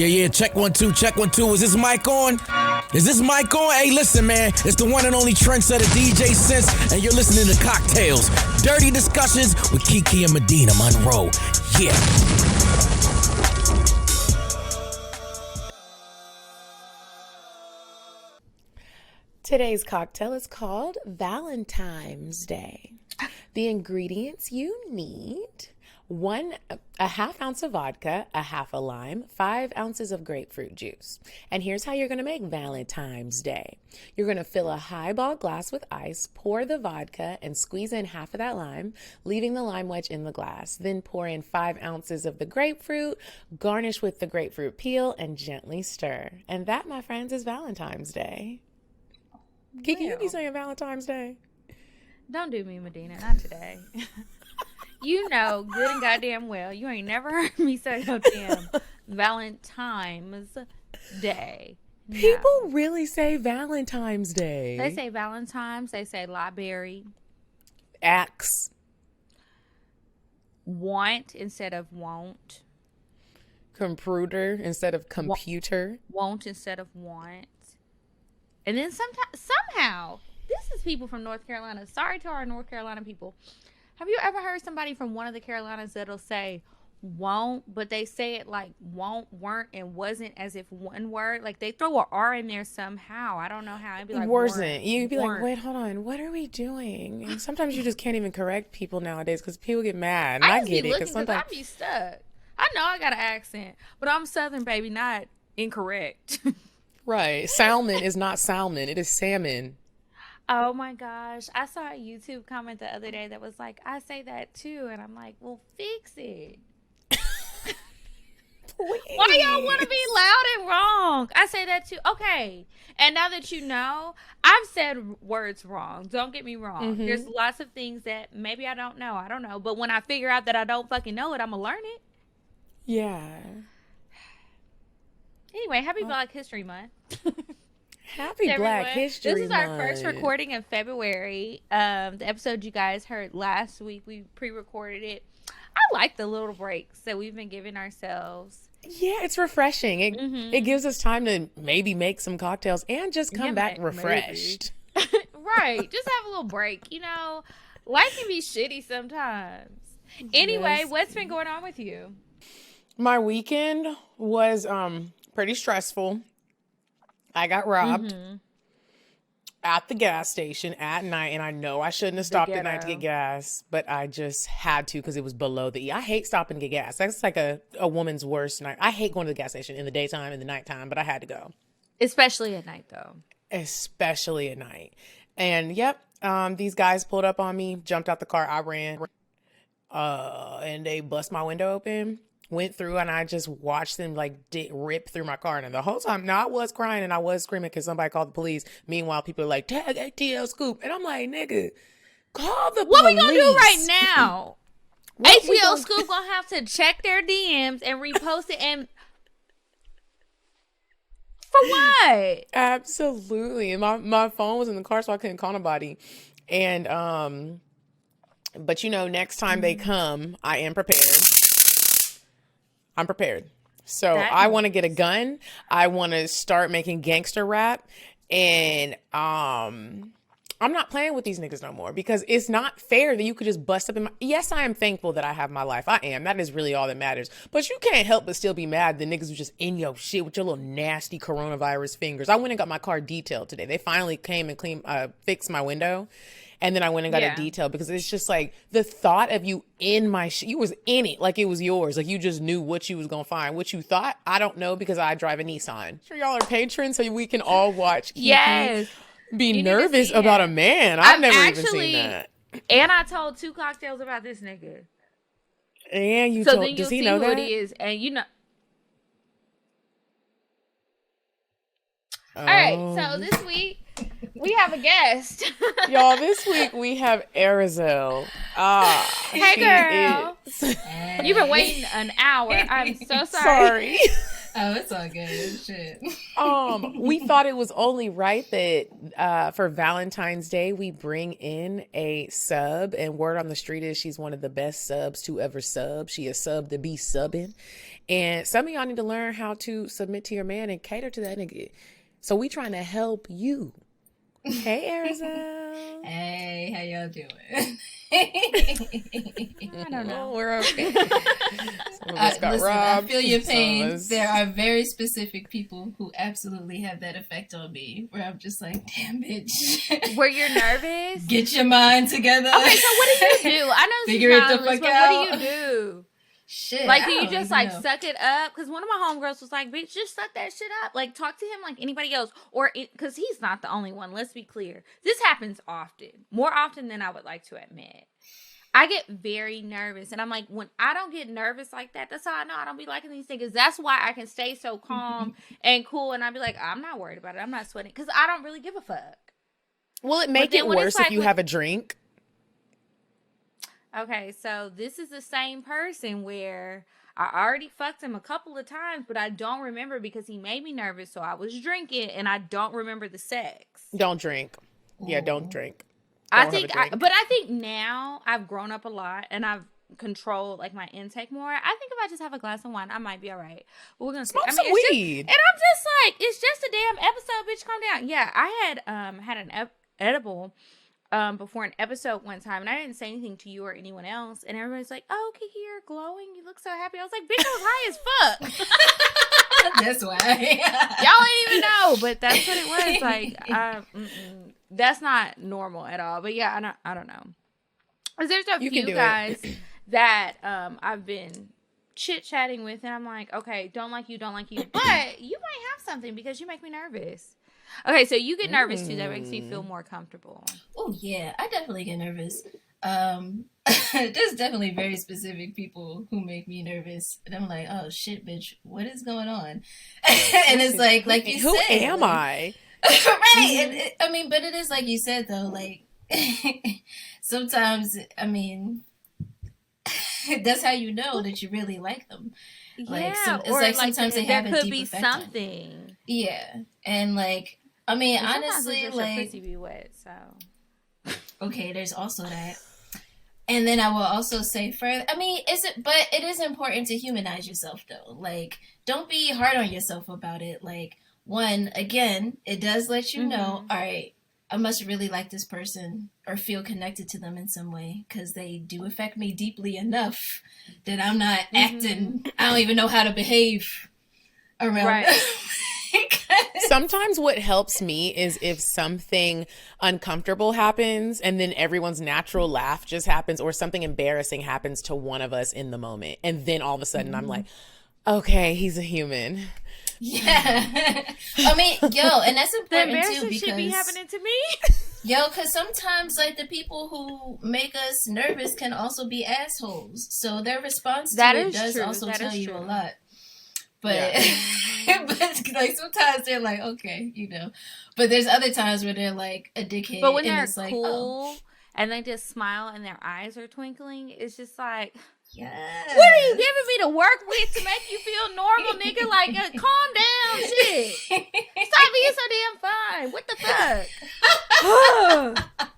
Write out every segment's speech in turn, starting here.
Yeah, check 1 2, check 1 2. Is this mic on? Is this mic on? Hey, listen, man. It's the one and only trendsetter DJ Sense, and you're listening to Cocktails. Dirty discussions with Kiki and Medinah, Monroe. Yeah. Today's cocktail is called Valentine's Day. The ingredients you need: a half ounce of vodka, a half a lime, 5 ounces of grapefruit juice. And here's how you're going to make Valentine's Day. You're going to fill a highball glass with ice, pour the vodka, and squeeze in half of that lime, leaving the lime wedge in the glass. Then pour in 5 ounces of the grapefruit, garnish with the grapefruit peel, and gently stir. And that, my friends, is Valentine's Day. Kiki, you be saying Valentine's Day. Don't do me, Medinah. Not today. You know good and goddamn well you ain't never heard me say no damn Valentine's Day. No. People really say Valentine's Day. They say Valentine's. They say library. Axe. Want instead of won't. Computer instead of computer. Won't instead of want. And then somehow, this is people from North Carolina. Sorry to our North Carolina people. Have you ever heard somebody from one of the Carolinas that'll say won't, but they say it like won't, weren't, and wasn't as if one word? Like they throw an R in there somehow. I don't know how. It'd be like wasn't. You'd be weren't. like, wait, hold on. What are we doing? And sometimes you just can't even correct people nowadays because people get mad. And I get it. Because sometimes I be stuck. I know I got an accent, but I'm Southern, baby, not incorrect. Right. Salmon is not salmon. It is salmon. Oh my gosh. I saw a YouTube comment the other day that was like, I say that too. And I'm like, well, fix it. Why y'all want to be loud and wrong? I say that too. Okay. And now that you know, I've said words wrong. Don't get me wrong. Mm-hmm. There's lots of things that maybe I don't know. I don't know. But when I figure out that I don't fucking know it, I'm going to learn it. Yeah. Anyway, happy Black History Month. Happy Black History Month. This is our first recording of February. The episode you guys heard last week, we pre-recorded it. I like the little breaks that we've been giving ourselves. Yeah, it's refreshing. It gives us time to maybe make some cocktails and just come back refreshed. Right. Just have a little break. You know, life can be shitty sometimes. Anyway, what's been going on with you? My weekend was pretty stressful. I got robbed at the gas station at night, and I know I shouldn't have stopped at night to get gas, but I just had to because it was below the E. I hate stopping to get gas. That's like a woman's worst night. I hate going to the gas station in the daytime, in the nighttime, but I had to go. Especially at night, though. Especially at night. And, these guys pulled up on me, jumped out the car. I ran, and they bust my window open. Went through and I just watched them rip through my car. And the whole time, now I was crying and I was screaming because somebody called the police. Meanwhile, people are like, tag ATL Scoop. And I'm like, nigga, call the police. What we gonna do right now? ATL Scoop gonna have to check their DMs and repost it. And for what? Absolutely. And my phone was in the car, so I couldn't call nobody. And, but next time they come, I am prepared. I'm prepared. So I want to get a gun. I want to start making gangster rap. And I'm not playing with these niggas no more because it's not fair that you could just bust up in my... Yes, I am thankful that I have my life. I am. That is really all that matters. But you can't help but still be mad that niggas was just in your shit with your little nasty coronavirus fingers. I went and got my car detailed today. They finally came and fixed my window. And then I went and got it detailed because it's just like the thought of you in my shit. You was in it like it was yours. Like you just knew what you was going to find. What you thought, I don't know because I drive a Nissan. Sure, y'all are patrons so we can all watch Kiki be nervous about a man. I've never even seen that. And I told 2 cocktails about this nigga. And you so told, then does he see know who that? It is, and you know. All right, so this week we have a guest. Y'all, this week we have Arizel. Hey, girl. You've been waiting an hour. I'm so sorry. Oh, it's all good. Shit. We thought it was only right that for Valentine's Day we bring in a sub, and word on the street is she's one of the best subs to ever sub. She is sub to be subbing, and some of y'all need to learn how to submit to your man and cater to that nigga. So we trying to help you. Hey, Arizona. Hey, how y'all doing? I don't know. We're okay. Some of us got Listen, robbed. I feel your Some of pain. us- There are very specific people who absolutely have that effect on me, where I'm just like, damn, bitch. Were you nervous? Get your mind together. Okay, so what do you do? I know this Figure is it not the on the list, fuck but out. what do you do? Shit. Like, do I you don't just even like know. suck it up? Because one of my homegirls was like, "Bitch, just suck that shit up. Like, talk to him like anybody else." Or because he's not the only one. Let's be clear. This happens often, more often than I would like to admit. I get very nervous, and I'm like, when I don't get nervous like that, that's how I know I don't be liking these niggas. That's why I can stay so calm and cool, and I be like, I'm not worried about it. I'm not sweating because I don't really give a fuck. Will it make then it when it's worse if like you have a drink? Okay, so this is the same person where I already fucked him a couple of times, but I don't remember because he made me nervous, so I was drinking, and I don't remember the sex. Don't drink. Yeah, don't Ooh. drink. I Don't have a think, drink. but I think now I've grown up a lot, and I've controlled like my intake more. I think if I just have a glass of wine, I might be all right. But we're gonna see. Smoke some it's just- weed. and I'm just like, it's just a damn episode, bitch. Calm down. Yeah, I had an edible before an episode one time, and I didn't say anything to you or anyone else, and everybody's like, "Oh, Kiki, you're glowing. You look so happy." I was like, "Bitch, I was high as fuck." That's why. Y'all ain't even know, but that's what it was. Like, that's not normal at all. But yeah, I don't know. 'Cause there's a You can few do it. guys that I've been chit chatting with, and I'm like, okay, don't like you, but you might have something because you make me nervous. Okay, so you get nervous too. That makes me feel more comfortable. Oh yeah, I definitely get nervous. There's definitely very specific people who make me nervous, and I'm like, oh shit, bitch, what is going on? And it's like you Who said, am like, I? right? I mean, but it is like you said though, like sometimes, I mean, that's how you know that you really like them. Like, it's or like sometimes they there have a could deep be effect on you. something. Yeah, and like, I mean, And sometimes honestly, it's just your like, pussy be wet, so. okay, there's also that. And then I will also say further, I mean, but it is important to humanize yourself though. Like, don't be hard on yourself about it. Like, one, again, it does let you know, all right, I must really like this person or feel connected to them in some way because they do affect me deeply enough that I'm not acting, I don't even know how to behave around Right. them. Sometimes what helps me is if something uncomfortable happens and then everyone's natural laugh just happens, or something embarrassing happens to one of us in the moment. And then all of a sudden I'm like, okay, he's a human. Yeah. I mean, yo, and that's The important too embarrassing because shit be happening to me. yo, because sometimes like the people who make us nervous can also be assholes. So their response to That it is does true. also That tell is you true. a lot. But but like sometimes they're like, okay, you know. But there's other times where they're like a dickhead. But when and they're it's like, cool oh, and they just smile and their eyes are twinkling, it's just like, yeah. what are you giving me to work with to make you feel normal, nigga? Like, calm down, shit. Stop being so damn fine. What the fuck?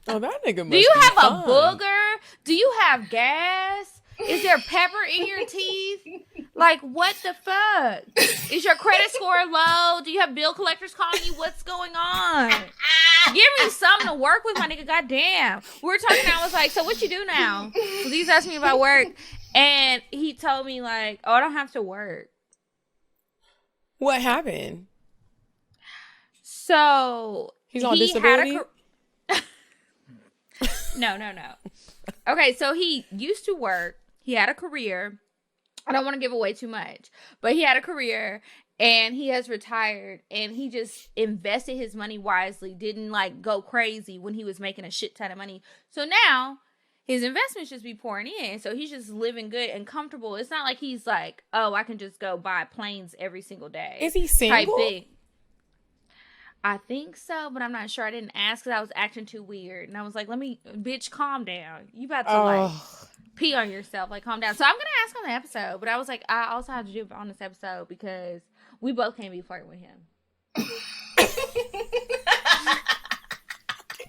Oh, that nigga must Do you be have fun. a booger? Do you have gas? Is there pepper in your teeth? Like, what the fuck? Is your credit score low? Do you have bill collectors calling you? What's going on? Give me something to work with, my nigga. Goddamn. We were talking, I was like, so what you do now? Because he's asking me about work. And he told me, like, oh, I don't have to work. What happened? So He's on he disability? No. Okay, so he used to work. He had a career. I don't want to give away too much, but he had a career and he has retired, and he just invested his money wisely, didn't like go crazy when he was making a shit ton of money. So now his investments just be pouring in. So he's just living good and comfortable. It's not like he's like, oh, I can just go buy planes every single day. Is he type single? thing. I think so, but I'm not sure. I didn't ask because I was acting too weird. And I was like, bitch, calm down. You about to like pee on yourself. Like, calm down. So I'm gonna ask on the episode, but I was like, I also have to do it on this episode because we both can't be flirting with him.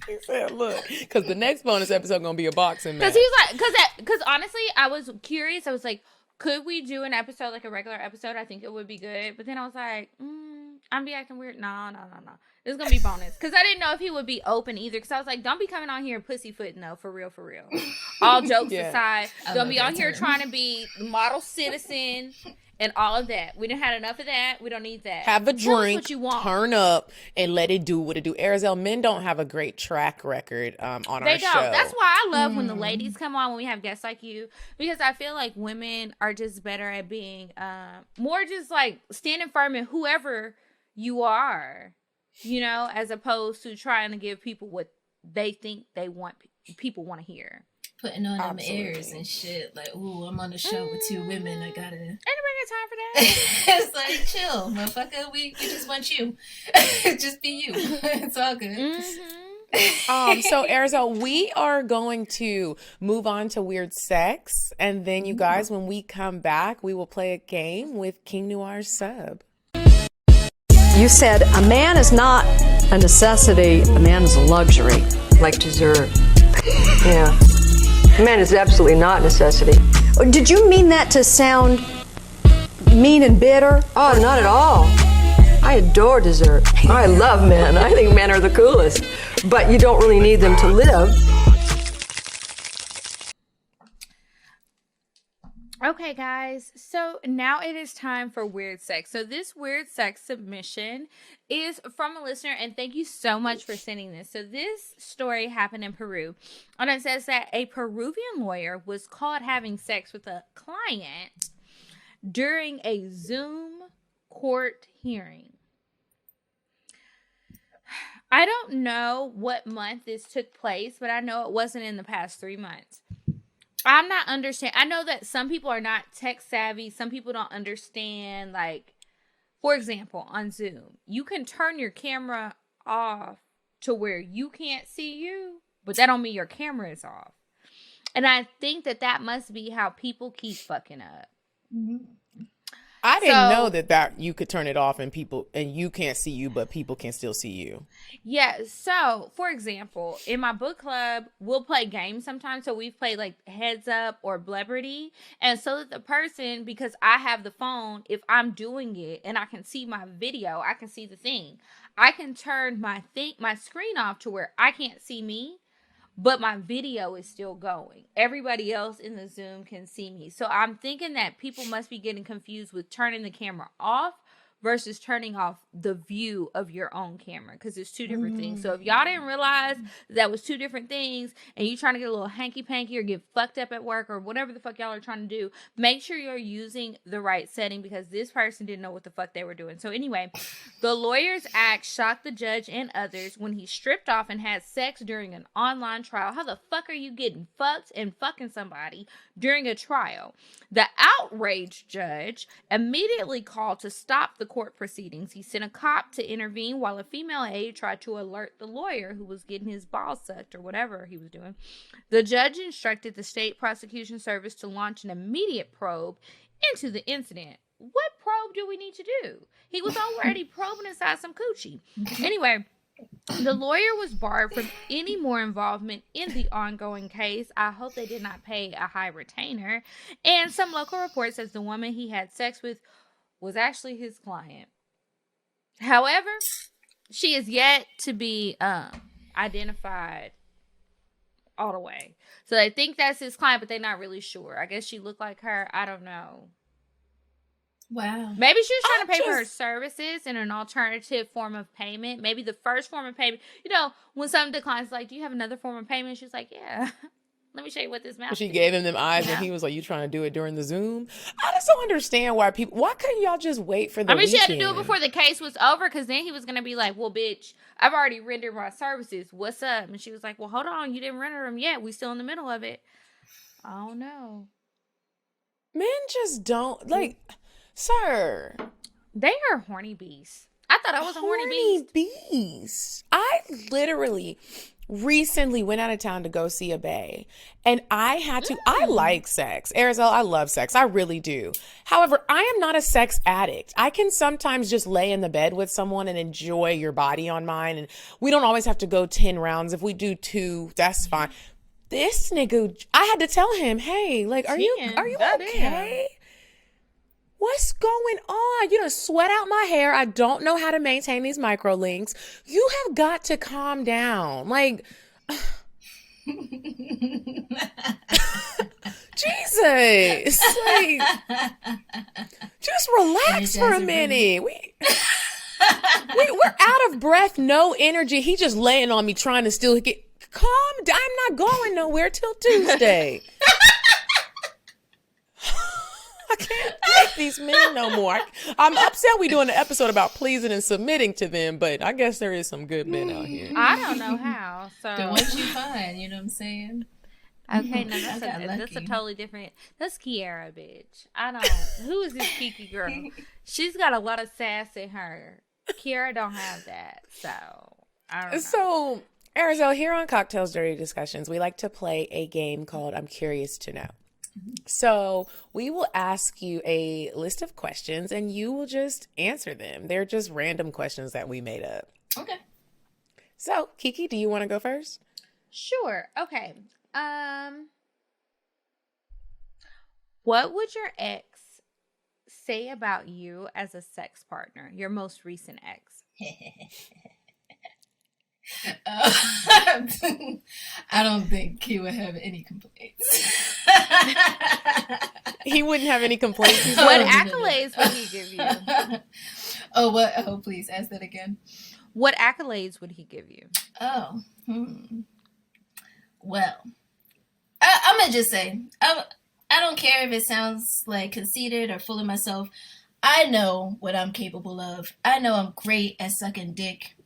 He said, "Look, because the next bonus episode gonna be a boxing match." Because he was like, because honestly, I was curious. I was like, could we do an episode like a regular episode? I think it would be good. But then I was like, I'm be acting weird. No. This is gonna be bonus because I didn't know if he would be open either. Because I was like, don't be coming on here pussyfooting though, for real. All jokes aside, don't be on here trying to be the model citizen. And all of that. We done had enough of that. We don't need that. Have a Tell us drink, what you want. turn up, and let it do what it do. Arizal, men don't have a great track record on our show. They don't. That's why I love when the ladies come on, when we have guests like you. Because I feel like women are just better at being more just like standing firm in whoever you are. You know, as opposed to trying to give people what they think they want, people want to hear. Putting on them airs and shit. Like, ooh, I'm on the show with two women. I gotta... Anybody got time for that? It's like, chill, motherfucker. We just want you. Just be you. It's all good. So Arizal, we are going to move on to weird sex. And then you guys, when we come back, we will play a game with King Noir's sub. You said a man is not a necessity, a man is a luxury. Like dessert. Yeah. Man is absolutely not necessity. Did you mean that to sound mean and bitter? Oh, not at all. I adore dessert. I love men. I think men are the coolest. But you don't really need them to live. Okay, guys, so now it is time for weird sex. So this weird sex submission is from a listener, and thank you so much for sending this. So this story happened in Peru, and it says that a Peruvian lawyer was caught having sex with a client during a Zoom court hearing. I don't know what month this took place, but I know it wasn't in the past 3 months. I'm not understand. I know that some people are not tech savvy. Some people don't understand. Like, for example, on Zoom, you can turn your camera off to where you can't see you, but that don't mean your camera is off. And I think that must be how people keep fucking up. I didn't know that you could turn it off and you can't see you, but people can still see you. Yeah. So, for example, in my book club, we'll play games sometimes. So we've played like Heads Up or Blebrity. And so that the person, because I have the phone, if I'm doing it and I can see my video, I can see the thing. I can turn my screen off to where I can't see me, but my video is still going. Everybody else in the Zoom can see me. So I'm thinking that people must be getting confused with turning the camera off versus turning off the view of your own camera, because it's two different things. So if y'all didn't realize that was two different things and you trying to get a little hanky-panky or get fucked up at work or whatever the fuck y'all are trying to do, make sure you're using the right setting, because this person didn't know what the fuck they were doing. So anyway, the lawyer's act shocked the judge and others when he stripped off and had sex during an online trial. How the fuck are you getting fucked and fucking somebody during a trial? The outraged judge immediately called to stop the court proceedings. He sent a cop to intervene while a female aide tried to alert the lawyer, who was getting his balls sucked or whatever he was doing. The judge instructed the state prosecution service to launch an immediate probe into the incident. What probe do we need to do? He was already probing inside some coochie. Anyway, the lawyer was barred from any more involvement in the ongoing case. I hope they did not pay a high retainer. And some local reports says the woman he had sex with was actually his client. However, she is yet to be identified all the way. So they think that's his client, but they're not really sure. I guess she looked like her. I don't know. Wow. Maybe she was trying to pay for her services in an alternative form of payment. Maybe the first form of payment. You know, when someone declines, like, do you have another form of payment? She's like, yeah. Let me show you what this mouth She is. gave him them eyes and he was like, you trying to do it during the Zoom? I just don't understand why couldn't y'all just wait for the she had to weekend? do it before the case was over, because then he was going to be like, well, bitch, I've already rendered my services. What's up? And she was like, well, hold on. You didn't render them yet. We still in the middle of it. I don't know. Men just don't, like, sir. They are horny beasts. I thought I was a horny beast. beast. I literally recently went out of town to go see a bae, and I had to. I like sex, Arizal. I love sex. I really do. However, I am not a sex addict. I can sometimes just lay in the bed with someone and enjoy your body on mine, and we don't always have to go 10 rounds. If we do 2, that's fine. This nigga, I had to tell him, hey, like, are you okay? What's going on? You done sweat out my hair. I don't know how to maintain these micro links. You have got to calm down. Like, Jesus. Like, just relax for a minute. We're out of breath, no energy. He just laying on me trying to still get calm down. I'm not going nowhere till Tuesday. I can't take these men no more. I'm upset we doing an episode about pleasing and submitting to them, but I guess there is some good men out here. I don't know how. So The ones you find, you know what I'm saying? okay, no, that's a totally different. That's Kiara, bitch. I don't. Who is this Kiki girl? She's got a lot of sass in her. Kiara don't have that, so I don't know. So, Arizal, here on Cocktails Dirty Discussions, we like to play a game called I'm Curious to Know. So we will ask you a list of questions and you will just answer them. They're just random questions that we made up. Okay. So, Kiki, do you want to go first? Sure. Okay. What would your ex say about you as a sex partner? Your most recent ex. I don't think he would have any complaints. He wouldn't have any complaints. What accolades would he give you? What? Oh, please ask that again. What accolades would he give you? Oh, well, I'm gonna just say I don't care if it sounds like conceited or full of myself. I know what I'm capable of. I know I'm great at sucking dick.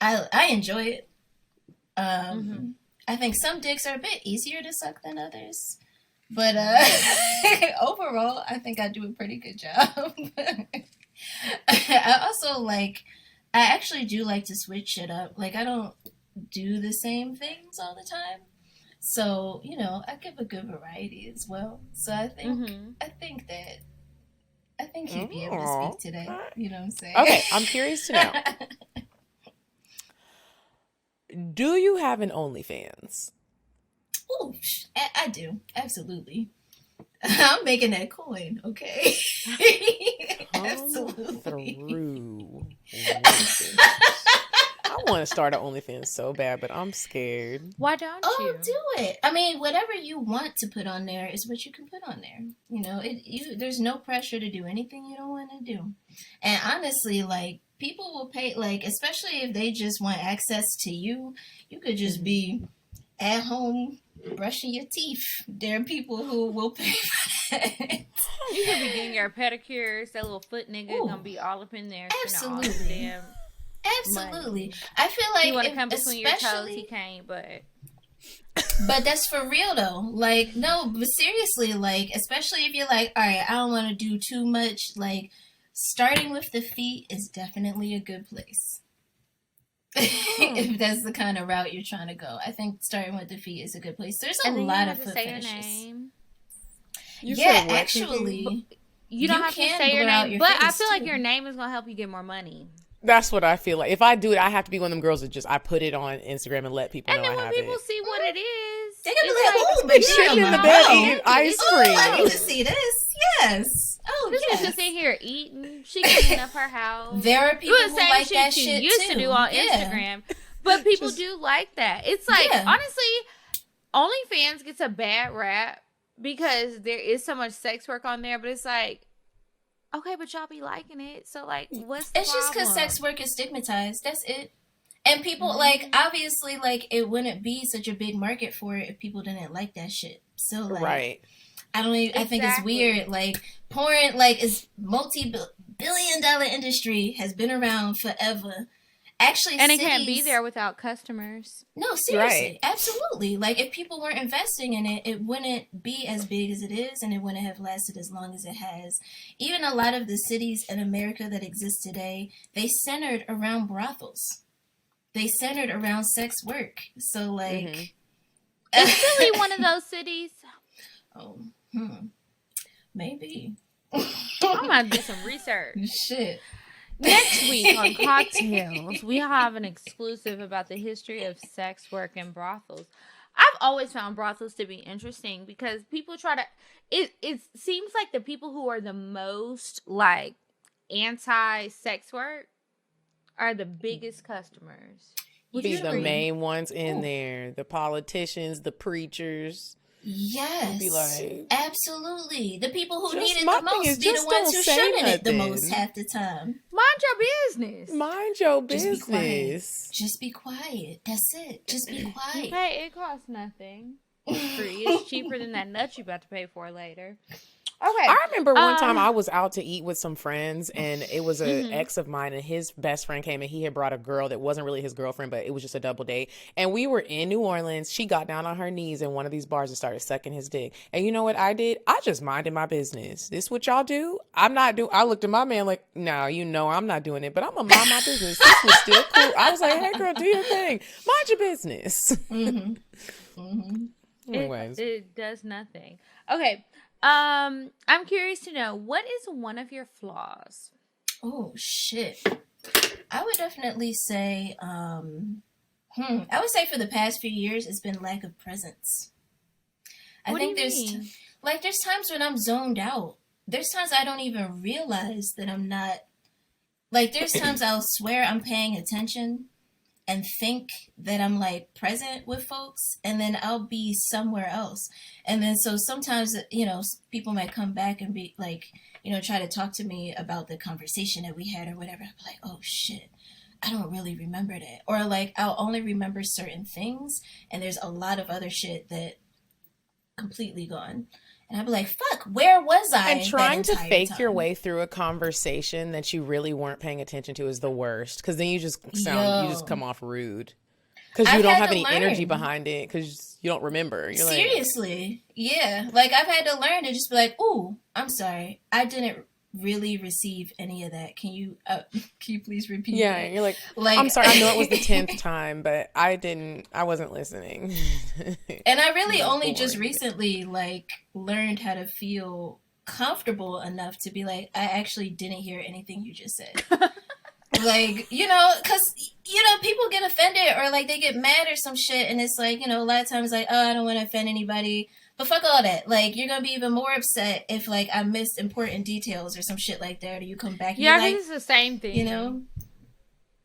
I enjoy it. I think some dicks are a bit easier to suck than others. But overall, I think I do a pretty good job. I also I actually do like to switch shit up. Like, I don't do the same things all the time. So, I give a good variety as well. So I think he'd be able to speak to that. You know what I'm saying? Okay, I'm curious to know. Do you have an OnlyFans? Oh, I do. Absolutely. I'm making that coin, okay? Absolutely. I want to start an OnlyFans so bad, but I'm scared. Why don't you? Oh, do it. I mean, whatever you want to put on there is what you can put on there. There's no pressure to do anything you don't want to do. And honestly, people will pay, especially if they just want access to you, you could just be at home brushing your teeth. There are people who will pay for that. You could be getting your pedicures. That little foot nigga gonna be all up in there. Absolutely. Absolutely. Money. I feel like you want to come between your toes, he can't, but that's for real though. No, but seriously, especially if you're all right, I don't want to do too much, starting with the feet is definitely a good place. If that's the kind of route you're trying to go. I think starting with the feet is a good place. There's a lot of foot fetishes. Yeah, actually. You don't have to say your name, but I feel like your name is going to help you get more money. That's what I feel like. If I do it, I have to be one of them girls that I put it on Instagram and let people know I have it. And then when people see what it is, they're going to be like, oh, but sitting in the bed eating ice cream. I need to see this. Yes. Oh, this is just in here eating. She cleaning up her house. There are people who like that shit you used to do on Instagram. But people do like that. It's honestly, OnlyFans gets a bad rap because there is so much sex work on there, but it's okay, but y'all be liking it. So, what's the problem? Just because sex work is stigmatized. That's it. And people, obviously, it wouldn't be such a big market for it if people didn't like that shit. So, right. I don't even, I think it's weird. Porn, is multi-billion-dollar industry, has been around forever. actually, And cities, it can't be there without customers. No, seriously, Right. absolutely. Like, if people weren't investing in it, it wouldn't be as big as it is, and it wouldn't have lasted as long as it has. Even a lot of the cities in America that exist today, they centered around brothels. They centered around sex work. So, like, Is Philly one of those cities? oh, maybe. I'm gonna do some research. Shit. Next week on Cocktails, we have an exclusive about the history of sex work and brothels. I've always found brothels to be interesting because people try to. It seems like the people who are the most like anti-sex work are the biggest customers. Would Be you the agree? main ones in there. The politicians, the preachers. Yes. Be like, absolutely. The people who Just need it my the thing most is be just the ones don't who say shouldn't it the nothing. most half the time. Mind your business. Mind your Just be quiet. business. Just be quiet. That's it. Just be quiet. Hey, it costs nothing. It's free. It's cheaper than that nut you about to pay for later. Okay. I remember one time I was out to eat with some friends, and it was an ex of mine, and his best friend came, and he had brought a girl that wasn't really his girlfriend, but it was just a double date. And we were in New Orleans. She got down on her knees in one of these bars and started sucking his dick. And you know what I did? I just minded my business. This what y'all do? I'm not doing. I looked at my man like, no, you know I'm not doing it, but I'm gonna mind my business. This was still cool. I was like, hey girl, do your thing. Mind your business. Anyways, It does nothing. Okay. I'm curious to know, what is one of your flaws? Oh shit. I would definitely say I would say for the past few years it's been lack of presence. I What think do you there's mean? there's times when I'm zoned out. There's times I don't even realize that I'm not, like, there's times I'll swear I'm paying attention and think that I'm like present with folks, and then I'll be somewhere else. And then so sometimes, people might come back and be like, try to talk to me about the conversation that we had or whatever. I'm like, oh shit, I don't really remember that. Or like, I'll only remember certain things, and there's a lot of other shit that completely gone. And I'd be like, fuck, where was I? and trying to that entire fake your time? way through a conversation that you really weren't paying attention to is the worst. Because then you just come off rude. Because you I've don't had have to any energy learn. behind it because you don't remember. You're like, Seriously. Yeah. Like, I've had to learn to just be like, ooh, I'm sorry. I didn't really receive any of that. Can you please repeat yeah, that? and you're like, Like, I'm sorry, I know it was the 10th time, but I wasn't listening. And I really only boring. just recently, like, learned how to feel comfortable enough to be like, I actually didn't hear anything you just said. Like, because, people get offended or, like, they get mad or some shit, and it's like, a lot of times, like, oh, I don't want to offend anybody. But fuck all that. Like, you're going to be even more upset if, like, I missed important details or some shit like that, or you come back and Yeah, you're like, it's the same thing.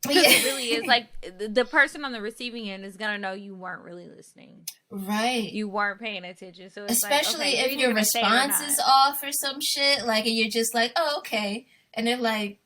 Because Yeah. it really is. Like, the person on the receiving end is going to know you weren't really listening. Right. You weren't paying attention. So it's Especially like, okay, if you're your gonna say it or response is not. off or some shit, like, and you're just like, oh, okay. And they're like,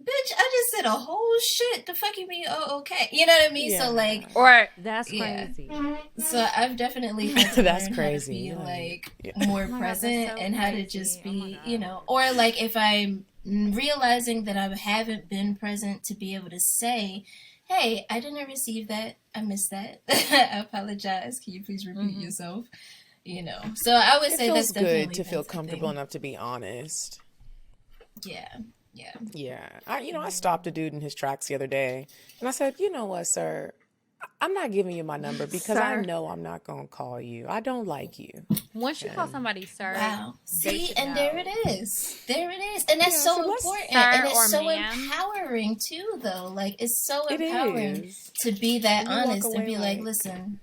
bitch, I just said a whole shit. The fuck you mean, oh, okay. You know what I mean? Yeah. So, like, Or, that's Yeah. crazy. so I've definitely had to That's learn crazy. how to be, like, Yeah. more Oh my God, present that's so and how to crazy. just Oh my be, God. or, like, if I'm realizing that I haven't been present, to be able to say, hey, I didn't receive that. I missed that. I apologize. Can you please repeat yourself? So I would It say feels that's definitely good to been feel something. comfortable enough to be honest. Yeah. Yeah. I stopped a dude in his tracks the other day, and I said, you know what, sir? I'm not giving you my number because I Sir. know I'm not going to call you. I don't like you. Once you call somebody sir, Wow. they See, should and know. there it is. There it is. And that's Yeah, so so let's- important. Sir And or it's so ma'am. empowering too, though. Like, it's so It empowering is. to be that And you walk honest and away be like, like- listen,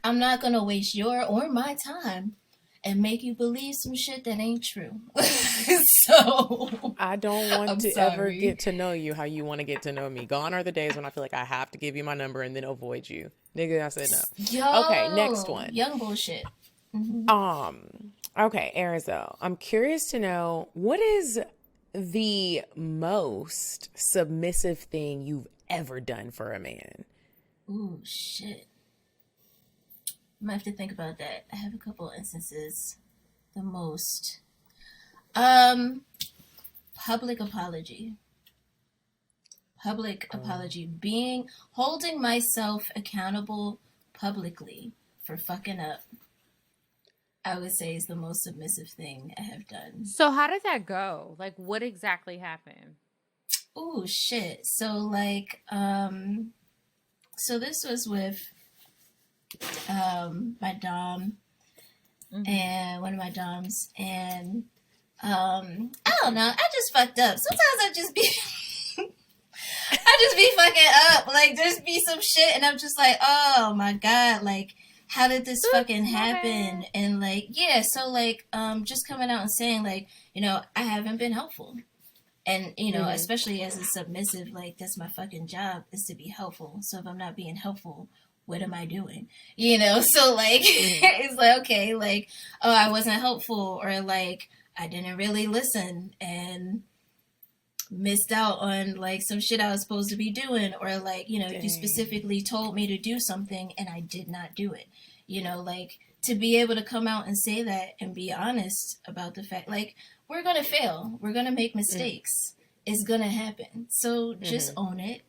I'm not gonna waste your or my time and make you believe some shit that ain't true. So I don't want I'm to ever sorry. get to know you how you want to get to know me. Gone are the days when I feel like I have to give you my number and then avoid you. Nigga, I said no. Yo, Okay, next one. Young bullshit. Okay, Arizo. I'm curious to know, what is the most submissive thing you've ever done for a man? Ooh, shit. I'm gonna have to think about that. I have a couple instances. The most. Public apology. public apology, holding myself accountable publicly for fucking up, I would say is the most submissive thing I have done. So how did that go? Like, what exactly happened? Oh shit. So like, so this was with my dom and one of my doms, and I don't know, I just fucked up. Sometimes I just be fucking up. Like, there's be some shit and I'm just like, oh my god, like, how did this fucking happen? And like, yeah, so like, just coming out and saying like, you know, I haven't been helpful. And, you know, especially as a submissive, like, that's my fucking job, is to be helpful. So if I'm not being helpful, what am I doing? You know, so like, it's like, okay, like, oh, I wasn't helpful, or like, I didn't really listen and missed out on like some shit I was supposed to be doing, or like, you know, you specifically told me to do something and I did not do it. You know, like, to be able to come out and say that and be honest about the fact, like, we're gonna fail, we're gonna make mistakes, it's gonna happen, so just own it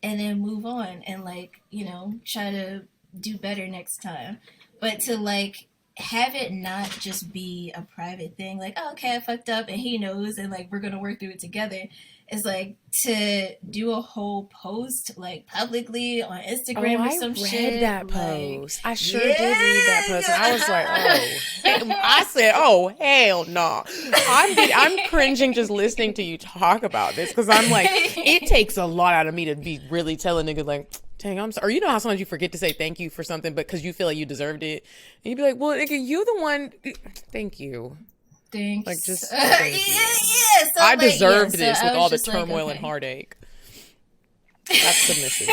and then move on and, like, you know, try to do better next time. But to like have it not just be a private thing, like, oh, okay, I fucked up and he knows and like we're gonna work through it together, is like to do a whole post like publicly on Instagram or some shit. I read that like, post. I sure did read that post. And I was like, oh, I said, oh, hell no. I'm cringing just listening to you talk about this, because I'm like, it takes a lot out of me to be really telling niggas like, dang, I'm sorry. Or you know how sometimes you forget to say thank you for something, but because you feel like you deserved it, and you'd be like, well, nigga, you the one. Thank you. Thanks. Like, just So, I deserved this so with I all was the just like, turmoil okay. and heartache. That's submissive.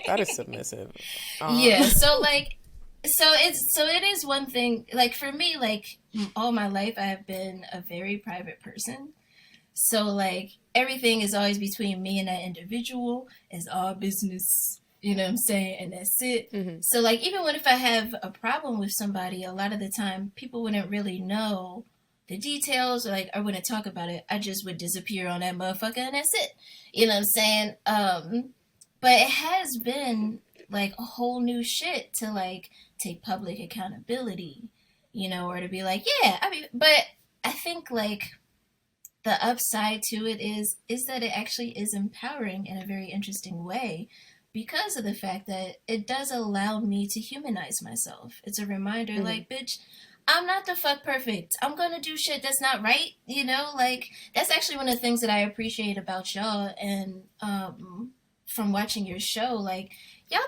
That is submissive. Yeah. So it is one thing. Like, for me, like, all my life I have been a very private person. So like, everything is always between me and that individual. It's all business. You know what I'm saying? And that's it. So like, even if I have a problem with somebody, a lot of the time people wouldn't really know the details, or like, I wouldn't talk about it. I just would disappear on that motherfucker and that's it. You know what I'm saying? But it has been like a whole new shit to like take public accountability, you know, or to be like, yeah, I mean, but I think like the upside to it is that it actually is empowering in a very interesting way, because of the fact that it does allow me to humanize myself. It's a reminder, like, bitch, I'm not the fuck perfect. I'm gonna do shit that's not right, you know? Like, that's actually one of the things that I appreciate about y'all, and from watching your show, like, you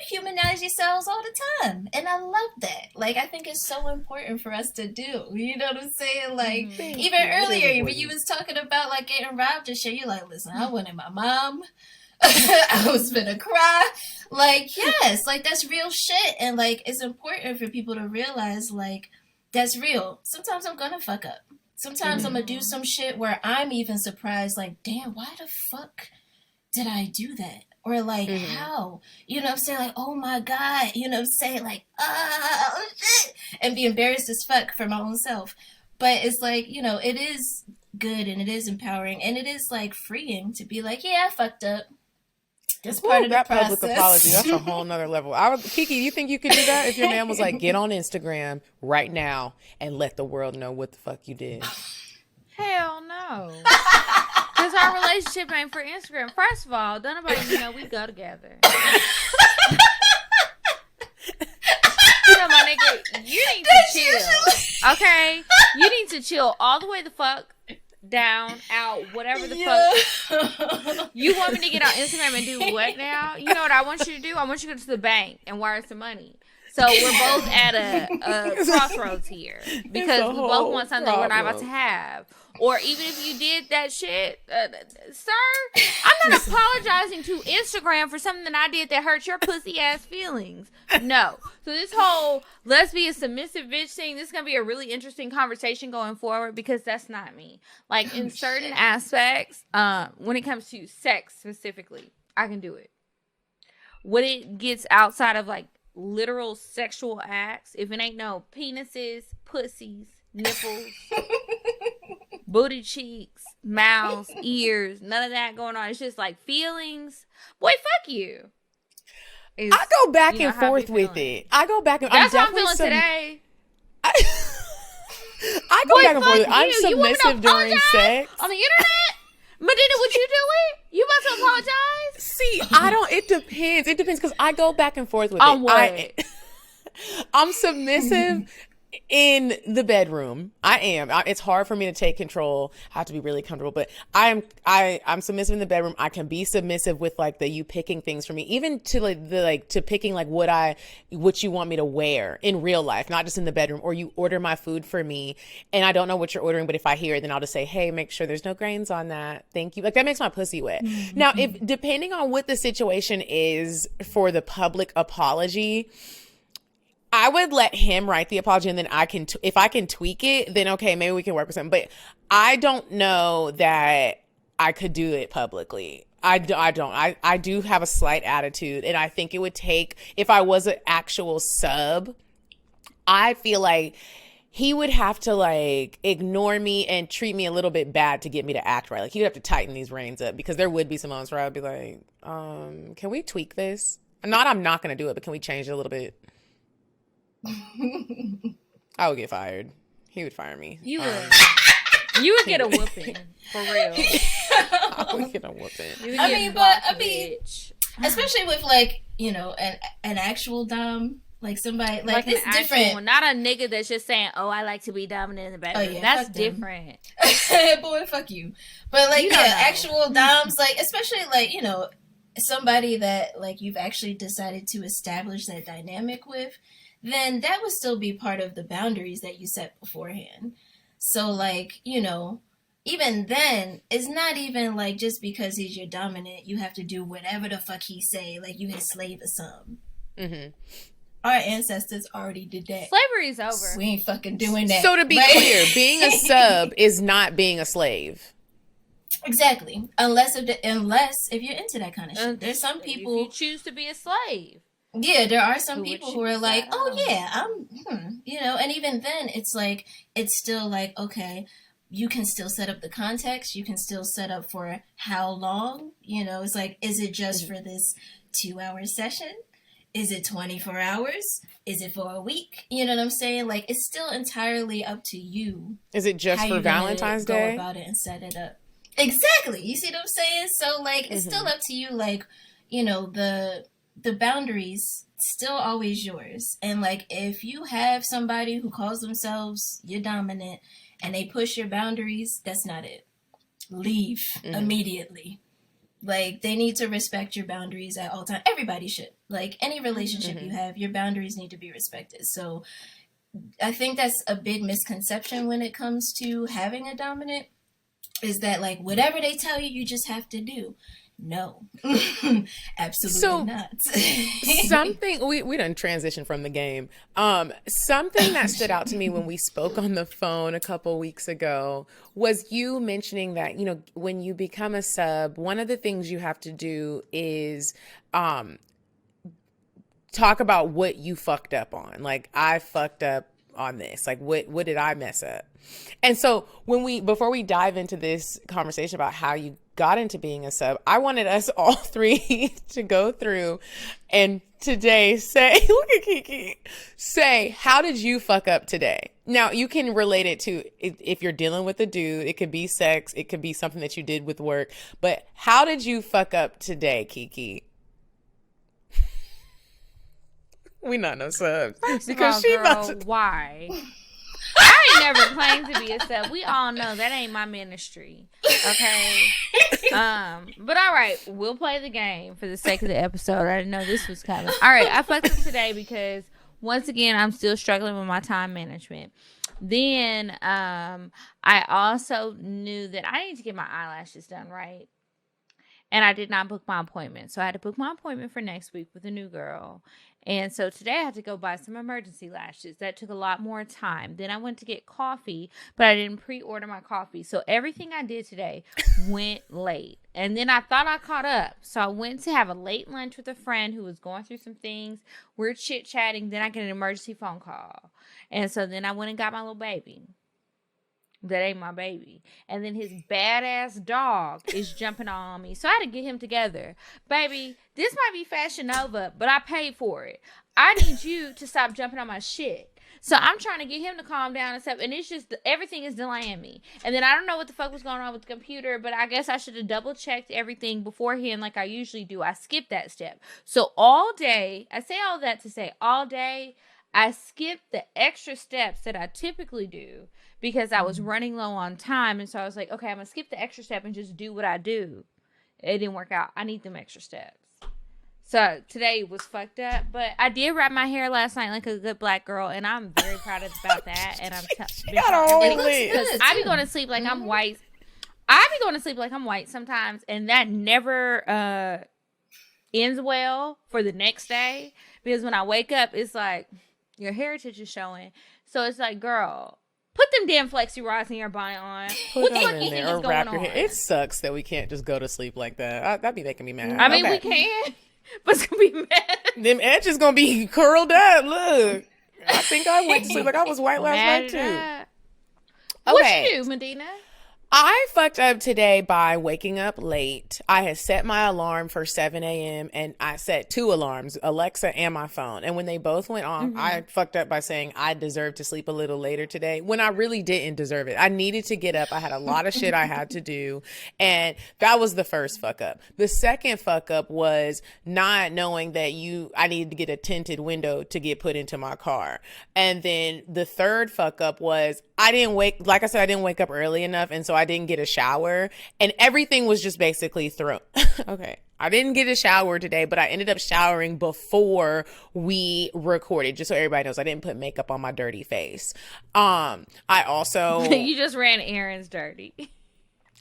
humanize yourselves all the time, and I love that. Like, I think it's so important for us to do, you know what I'm saying? Like, even earlier when you was talking about, like, getting robbed and shit, you're like, listen, I wanted my mom. I was gonna cry. Like, yes, like, that's real shit. And like, it's important for people to realize, like, that's real. Sometimes I'm gonna fuck up. Sometimes I'm gonna do some shit where I'm even surprised, like, damn, why the fuck did I do that? Or like, how? You know what I'm saying? Like, oh my God, you know what I'm saying? Like, oh shit. And be embarrassed as fuck for my own self. But it's like, you know, it is good and it is empowering and it is like freeing to be like, yeah, I fucked up. That's part of the process. Public apology, that's a whole nother level. Kiki, you think you could do that if your man was like, get on Instagram right now and let the world know what the fuck you did? Hell no. Because our relationship ain't for Instagram. First of all, don't nobody even know we go together. You know, my nigga, you need to chill. Okay? You need to chill all the way the fuck down, out, whatever the fuck. You want me to get on Instagram and do what now? You know what I want you to do? I want you to go to the bank and wire some money. So we're both at a crossroads here, because we both want something we're not about to have. Or even if you did that shit, sir, I'm not apologizing to Instagram for something that I did that hurt your pussy ass feelings. No. So this whole let's be a submissive bitch thing, this is going to be a really interesting conversation going forward, because that's not me. Like, in certain aspects, when it comes to sex specifically, I can do it. When it gets outside of like literal sexual acts, if it ain't no penises, pussies, nipples, booty cheeks, mouths, ears, none of that going on. It's just like feelings. Boy, fuck you. I go back and forth with it. I go back and That's how I'm feeling today. I go back and forth. I'm submissive during sex. On the internet? Medina, would you do it? You about to apologize? See, I don't. It depends. It depends because I go back and forth with On it. what? I'm submissive in the bedroom. I am. It's hard for me to take control. I have to be really comfortable, but I'm submissive in the bedroom. I can be submissive with like you picking things for me, even to to picking like what you want me to wear in real life, not just in the bedroom. Or you order my food for me, and I don't know what you're ordering, but if I hear it, then I'll just say, hey, make sure there's no grains on that. Thank you. Like that makes my pussy wet. Now, if depending on what the situation is for the public apology, I would let him write the apology, and then I can, if I can tweak it, then okay, maybe we can work with something. But I don't know that I could do it publicly. I don't. I do have a slight attitude, and I think it would take, if I was an actual sub, I feel like he would have to like ignore me and treat me a little bit bad to get me to act right. Like he would have to tighten these reins up, because there would be some moments where I'd be like, can we tweak this? I'm not going to do it, but can we change it a little bit? I would get fired. He would fire me. You would. You would get a whooping. For real. I would get a whooping. I mean, especially with like, you know, an actual dom, like somebody like it's different. One, not a nigga that's just saying, "Oh, I like to be dominant in the bedroom." Oh, yeah, that's different. Boy, fuck you. But like, actual doms, like especially like, you know, somebody that like you've actually decided to establish that dynamic with, then that would still be part of the boundaries that you set beforehand. So like, you know, even then, it's not even like just because he's your dominant, you have to do whatever the fuck he say, like you his slave or something. Mm-hmm. Our ancestors already did that. Slavery is over. We ain't fucking doing that. So to be clear, being a sub is not being a slave. Exactly. Unless if you're into that kind of shit. There's some people... If you choose to be a slave. Yeah, there are some people who are like, oh yeah, you know, and even then it's like, it's still like, okay, you can still set up the context. You can still set up for how long, you know, it's like, is it just for this 2-hour session? Is it 24 hours? Is it for a week? You know what I'm saying? Like, it's still entirely up to you. Is it just for Valentine's Day? Go about it and set it up. Exactly. You see what I'm saying? So like, it's still up to you. Like, you know, the boundaries still always yours. And like, if you have somebody who calls themselves your dominant and they push your boundaries, that's not it. Leave immediately. Like, they need to respect your boundaries at all times. Everybody should. Like, any relationship you have, your boundaries need to be respected. So I think that's a big misconception when it comes to having a dominant, is that like, whatever they tell you, you just have to do. No, absolutely not. Something we done transition from the game. Something that stood out to me when we spoke on the phone a couple weeks ago was you mentioning that, you know, when you become a sub, one of the things you have to do is talk about what you fucked up on. Like, I fucked up on this. Like, what did I mess up? And so before we dive into this conversation about how you got into being a sub, I wanted us all three to go through and today say, look at Kiki, say, how did you fuck up today? Now, you can relate it to if you're dealing with a dude, it could be sex, it could be something that you did with work, but how did you fuck up today, Kiki? We not no subs. First because of all, girl, why? I ain't never claimed to be a sub. We all know that ain't my ministry. Okay. But all right, we'll play the game for the sake of the episode. I didn't know this was coming. All right, I fucked up today because once again I'm still struggling with my time management. Then I also knew that I need to get my eyelashes done right. And I did not book my appointment. So I had to book my appointment for next week with a new girl. And so today I had to go buy some emergency lashes. That took a lot more time. Then I went to get coffee, but I didn't pre-order my coffee. So everything I did today went late. And then I thought I caught up. So I went to have a late lunch with a friend who was going through some things. We're chit-chatting. Then I get an emergency phone call. And so then I went and got my little baby. that ain't my baby. And then his badass dog is jumping on me. So I had to get him together. Baby, this might be Fashion Nova, but I paid for it. I need you to stop jumping on my shit. So I'm trying to get him to calm down and stuff. And it's just, everything is delaying me. And then I don't know what the fuck was going on with the computer, but I guess I should have double checked everything beforehand like I usually do. I skipped that step. So all day, I say all that to say all day, I skipped the extra steps that I typically do because I was running low on time. And so I was like, okay, I'm going to skip the extra step and just do what I do. It didn't work out. I need them extra steps. So today was fucked up, but I did wrap my hair last night like a good black girl, and I'm very proud about that. And I'm because I be going to sleep like I'm white. I be going to sleep like I'm white sometimes, and that never ends well for the next day because when I wake up, it's like your heritage is showing. So it's like, girl, put them damn flexi rods in your bonnet on. What the fuck you think is going on? It sucks that we can't just go to sleep like that. That'd be making me mad. I mean, we can. But it's gonna be mad. Them edges gonna be curled up. Look, I think I went to sleep like I was white last night too. What you do, Medina? I fucked up today by waking up late. I had set my alarm for 7 a.m. and I set 2 alarms, Alexa and my phone. And when they both went off, I fucked up by saying I deserved to sleep a little later today when I really didn't deserve it. I needed to get up. I had a lot of shit I had to do. And that was the first fuck up. The second fuck up was not knowing that I needed to get a tinted window to get put into my car. And then the third fuck up was I didn't wake up early enough. And so I didn't get a shower and everything was just basically thrown. Okay. I didn't get a shower today, but I ended up showering before we recorded, just so everybody knows I didn't put makeup on my dirty face. I also... You just ran errands dirty.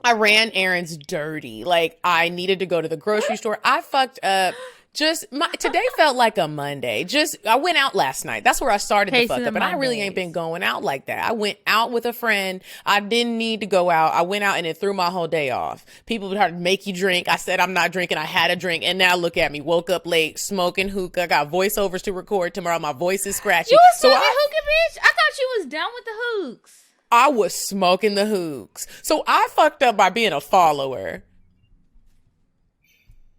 I ran errands dirty. Like I needed to go to the grocery store. I fucked up. Today felt like a Monday. I went out last night. That's where I started the fuck up. And I really ain't been going out like that. I went out with a friend. I didn't need to go out. I went out and it threw my whole day off. People would try to make you drink. I said I'm not drinking. I had a drink. And now look at me. Woke up late, smoking hookah. Got voiceovers to record tomorrow. My voice is scratchy. You was smoking hookah, bitch? I thought you was done with the hooks. I was smoking the hooks. So I fucked up by being a follower.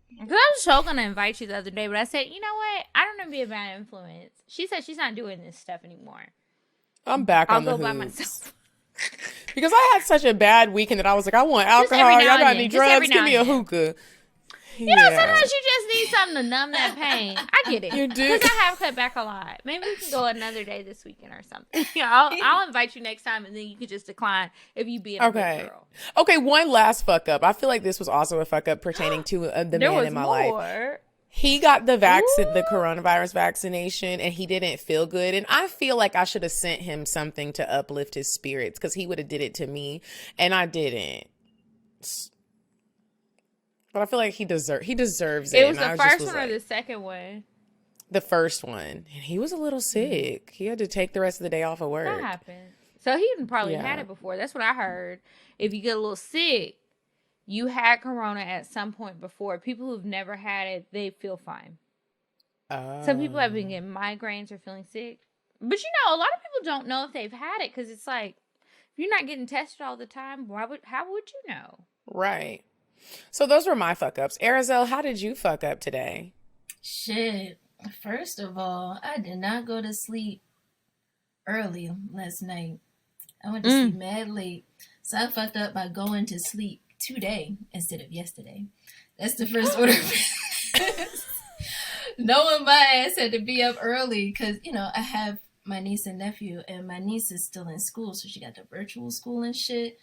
Because I was so going to invite you the other day, but I said, you know what? I don't want to be a bad influence. She said she's not doing this stuff anymore. I'm back on the hoops. I'll go by myself. Because I had such a bad weekend that I was like, I want alcohol. Y'all got any drugs? Give me a hookah. You know, sometimes you just need something to numb that pain. I get it. You do. Because I have cut back a lot. Maybe we can go another day this weekend or something. I'll invite you next time, and then you can just decline if you be a good girl. Okay, one last fuck up. I feel like this was also a fuck up pertaining to the man in my life. He got the coronavirus vaccination, and he didn't feel good. And I feel like I should have sent him something to uplift his spirits because he would have did it to me, and I didn't. But I feel like he deserves it. It was the first one or the second one? The first one. And he was a little sick. He had to take the rest of the day off of work. That happened. So he probably had it before. That's what I heard. If you get a little sick, you had corona at some point before. People who've never had it, they feel fine. Some people have been getting migraines or feeling sick. But a lot of people don't know if they've had it because it's like, if you're not getting tested all the time, how would you know? Right. So those were my fuck ups. Arizelle, how did you fuck up today? Shit. First of all, I did not go to sleep early last night. I went to sleep mad late. So I fucked up by going to sleep today instead of yesterday. That's the first order of business. Knowing my ass had to be up early because, I have my niece and nephew, and my niece is still in school, so she got the virtual school and shit.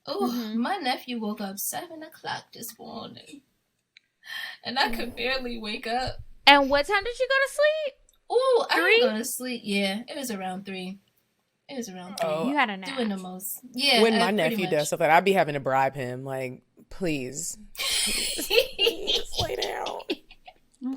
Oh, my nephew woke up 7 o'clock this morning. And I could barely wake up. And what time did you go to sleep? Oh, I didn't go to sleep. Yeah, it was around 3. You had a nap. Doing the most. Yeah. When my nephew does stuff like that, I'd be having to bribe him. Like, please lay down.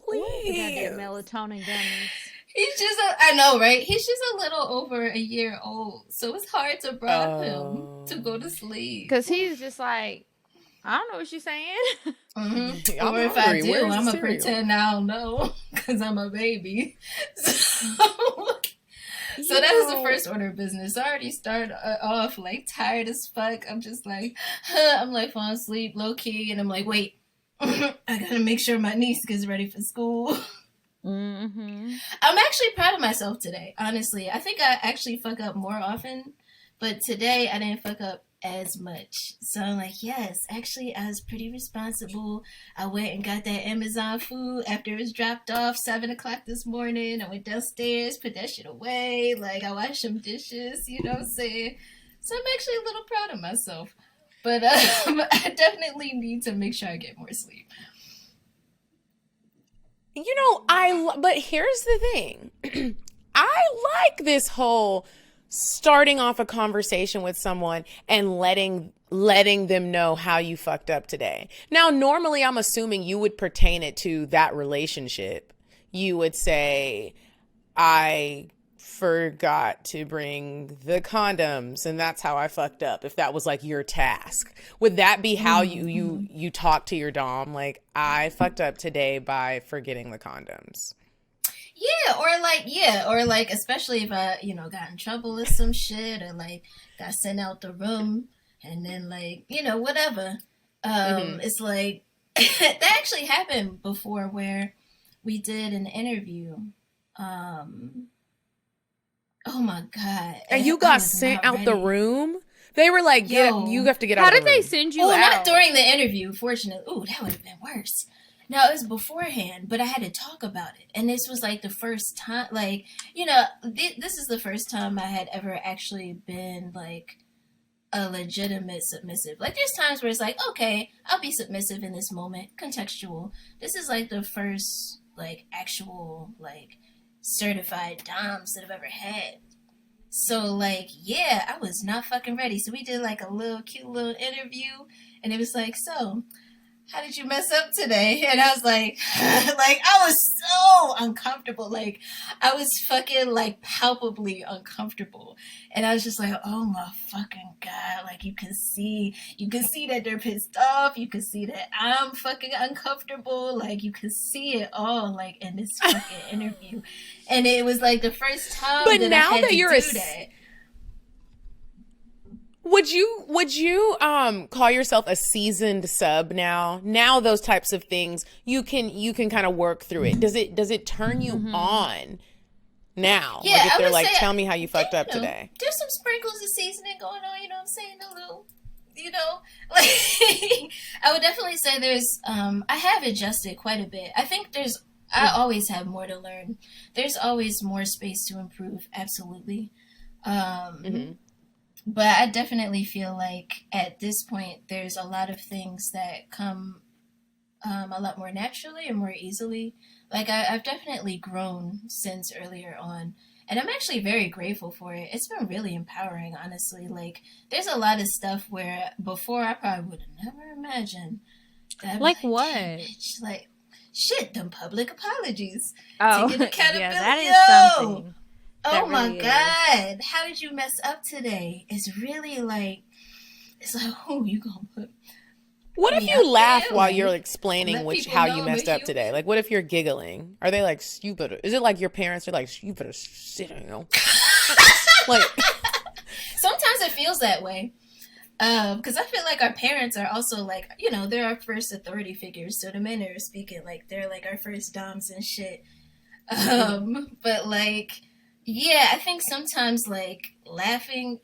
Please. Got melatonin gummies. He's just, I know, right? He's just a little over a year old. So it's hard to bribe him to go to sleep. Because he's just like, I don't know what you're saying. Mm-hmm. Or if I do, I'm going to pretend I don't know. Because I'm a baby. So So that was the first order of business. I already started off like tired as fuck. I'm just like, I'm like falling asleep low key, and I'm like, wait, I gotta make sure my niece gets ready for school. Mm-hmm. I'm actually proud of myself today. Honestly, I think I actually fuck up more often, but today I didn't fuck up as much. So I'm like, yes, actually I was pretty responsible. I went and got that Amazon food after it was dropped off 7:00 this morning. I went downstairs, put that shit away. Like, I washed some dishes, you know what I'm saying? So I'm actually a little proud of myself. But I definitely need to make sure I get more sleep. You know, but here's the thing. I like this whole starting off a conversation with someone and letting them know how you fucked up today. Now, normally I'm assuming you would pertain it to that relationship. You would say, I forgot to bring the condoms and that's how I fucked up, if that was like your task. Would that be how you talk to your dom? Like, I fucked up today by forgetting the condoms. Or like, especially if I, you know, got in trouble with some shit, or like got sent out the room, and then like, you know, whatever. It's like, that actually happened before, where we did an interview. Oh my God. And you got sent out the room? They were like, you have to get out of the room. How did they send you out? Not during the interview, fortunately. Ooh, that would have been worse. No, it was beforehand, but I had to talk about it. And this was like the first time, like, you know, this is the first time I had ever actually been like a legitimate submissive. Like, there's times where it's like, okay, I'll be submissive in this moment, contextual. This is like the first like actual like certified doms that I've ever had. So like, yeah, I was not fucking ready. So we did like a little cute little interview, and it was like, so how did you mess up today? And I was like, like, I was so uncomfortable. Like, I was fucking like palpably uncomfortable. And I was just like, oh my fucking God. Like, you can see that they're pissed off. You can see that I'm fucking uncomfortable. Like, you can see it all, like, in this fucking interview. And it was like the first time but that now I had that to you're do that. Would you call yourself a seasoned sub now? Now those types of things you can kind of work through it. Does it turn you on now? Yeah, like if I they're would like, say, tell me how you fucked up you know, today. There's some sprinkles of seasoning going on, you know what I'm saying? A little, you know, like, I would definitely say there's, I have adjusted quite a bit. I think I always have more to learn. There's always more space to improve. Absolutely. But I definitely feel like at this point, there's a lot of things that come a lot more naturally and more easily. Like, I've definitely grown since earlier on. And I'm actually very grateful for it. It's been really empowering, honestly. Like, there's a lot of stuff where before I probably would have never imagined. Like what? Bitch, like, shit, them public apologies. Oh, Taking accountability. yeah, that is something. Oh my really God. How did you mess up today? It's really like, it's like, oh, you gonna put. What if you laugh while you're explaining let how people you know messed that up you- today? Like, what if you're giggling? Are they like, you better? Is it like your parents are like, you better sit down? Like, Sometimes it feels that way. Because I feel like our parents are also like, you know, they're our first authority figures. So the men are speaking like they're like our first doms and shit. But like, yeah, I think sometimes like laughing,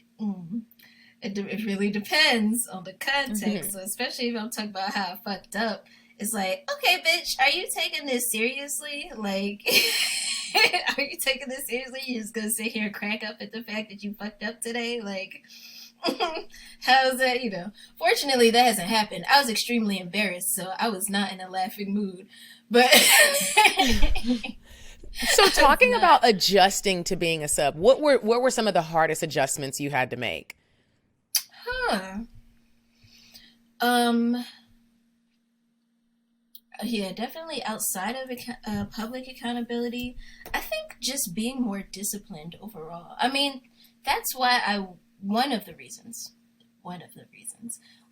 it really depends on the context. So especially if I'm talking about how I fucked up, it's like, okay, bitch, are you taking this seriously? Like, are you taking this seriously? You're just gonna sit here and crack up at the fact that you fucked up today? Like, how's that, you know? Fortunately, that hasn't happened. I was extremely embarrassed, so I was not in a laughing mood. But so talking about adjusting to being a sub, what were some of the hardest adjustments you had to make? Yeah, definitely outside of public accountability, I think just being more disciplined overall. I mean, that's why one of the reasons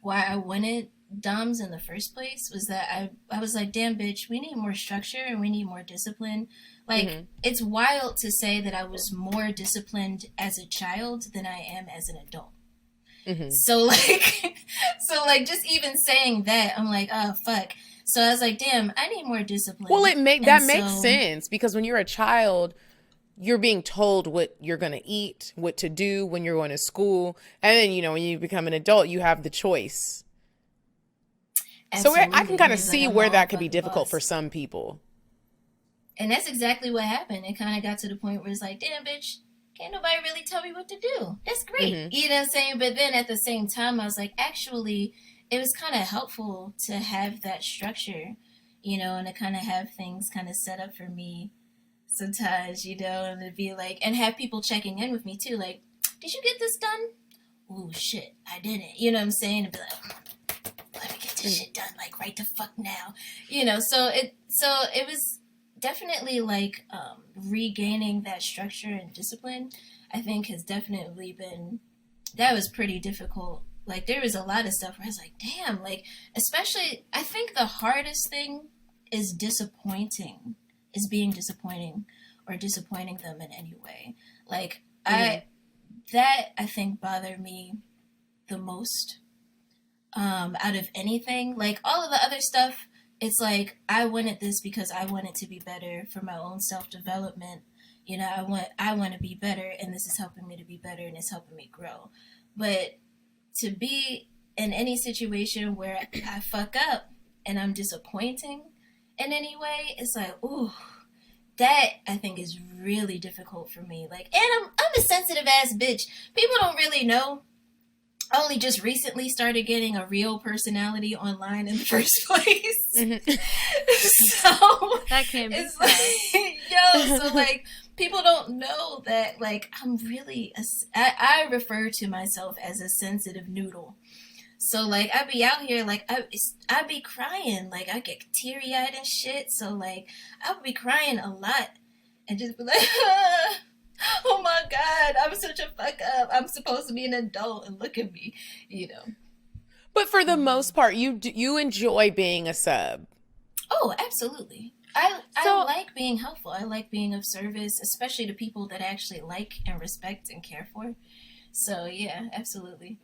why I wanted DOMs in the first place was that I was like, damn, bitch, we need more structure and we need more discipline. Like, it's wild to say that I was more disciplined as a child than I am as an adult. So like just even saying that, I'm like, oh fuck. So I was like, damn, I need more discipline. Well, makes sense, because when you're a child, you're being told what you're going to eat, what to do when you're going to school. And then, you know, when you become an adult, you have the choice. Absolutely. So I can kind of see where that could be difficult for some people. And that's exactly what happened. It kind of got to the point where it's like, damn, bitch, can't nobody really tell me what to do. That's great. You know what I'm saying? But then at the same time, I was like, actually, it was kind of helpful to have that structure, you know, and to kind of have things kind of set up for me sometimes, you know, and to be like, and have people checking in with me too. Like, did you get this done? Oh, shit, I didn't. You know what I'm saying? And be like, let me get this shit done, like, right the fuck now. You know, so it was definitely like regaining that structure and discipline, I think has definitely been, that was pretty difficult. Like there was a lot of stuff where I was like, damn, like, especially I think the hardest thing is being disappointing or disappointing them in any way. Like I think bothered me the most out of anything. Like all of the other stuff, it's like, I wanted this because I wanted to be better for my own self-development. You know, I want to be better, and this is helping me to be better, and it's helping me grow. But to be in any situation where I fuck up and I'm disappointing in any way, it's like, ooh, that I think is really difficult for me. Like, and I'm a sensitive ass bitch. People don't really know. I only just recently started getting a real personality online in the first place. So that can't be it's like, so like people don't know that like I'm really I refer to myself as a sensitive noodle. So like I be out here like I be crying, like I get teary eyed and shit. So like I would be crying a lot and just be like. Oh my God, I'm such a fuck up. I'm supposed to be an adult and look at me, you know. But for the most part, you enjoy being a sub. Oh, absolutely. I like being helpful. I like being of service, especially to people that I actually like and respect and care for. So yeah, absolutely.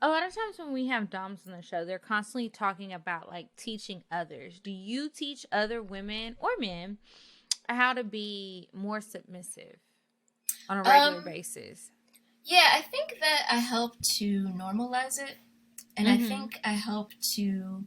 A lot of times when we have doms on the show, they're constantly talking about like teaching others. Do you teach other women or men how to be more submissive on a regular basis? Yeah, I think that I help to normalize it. And I think I help to,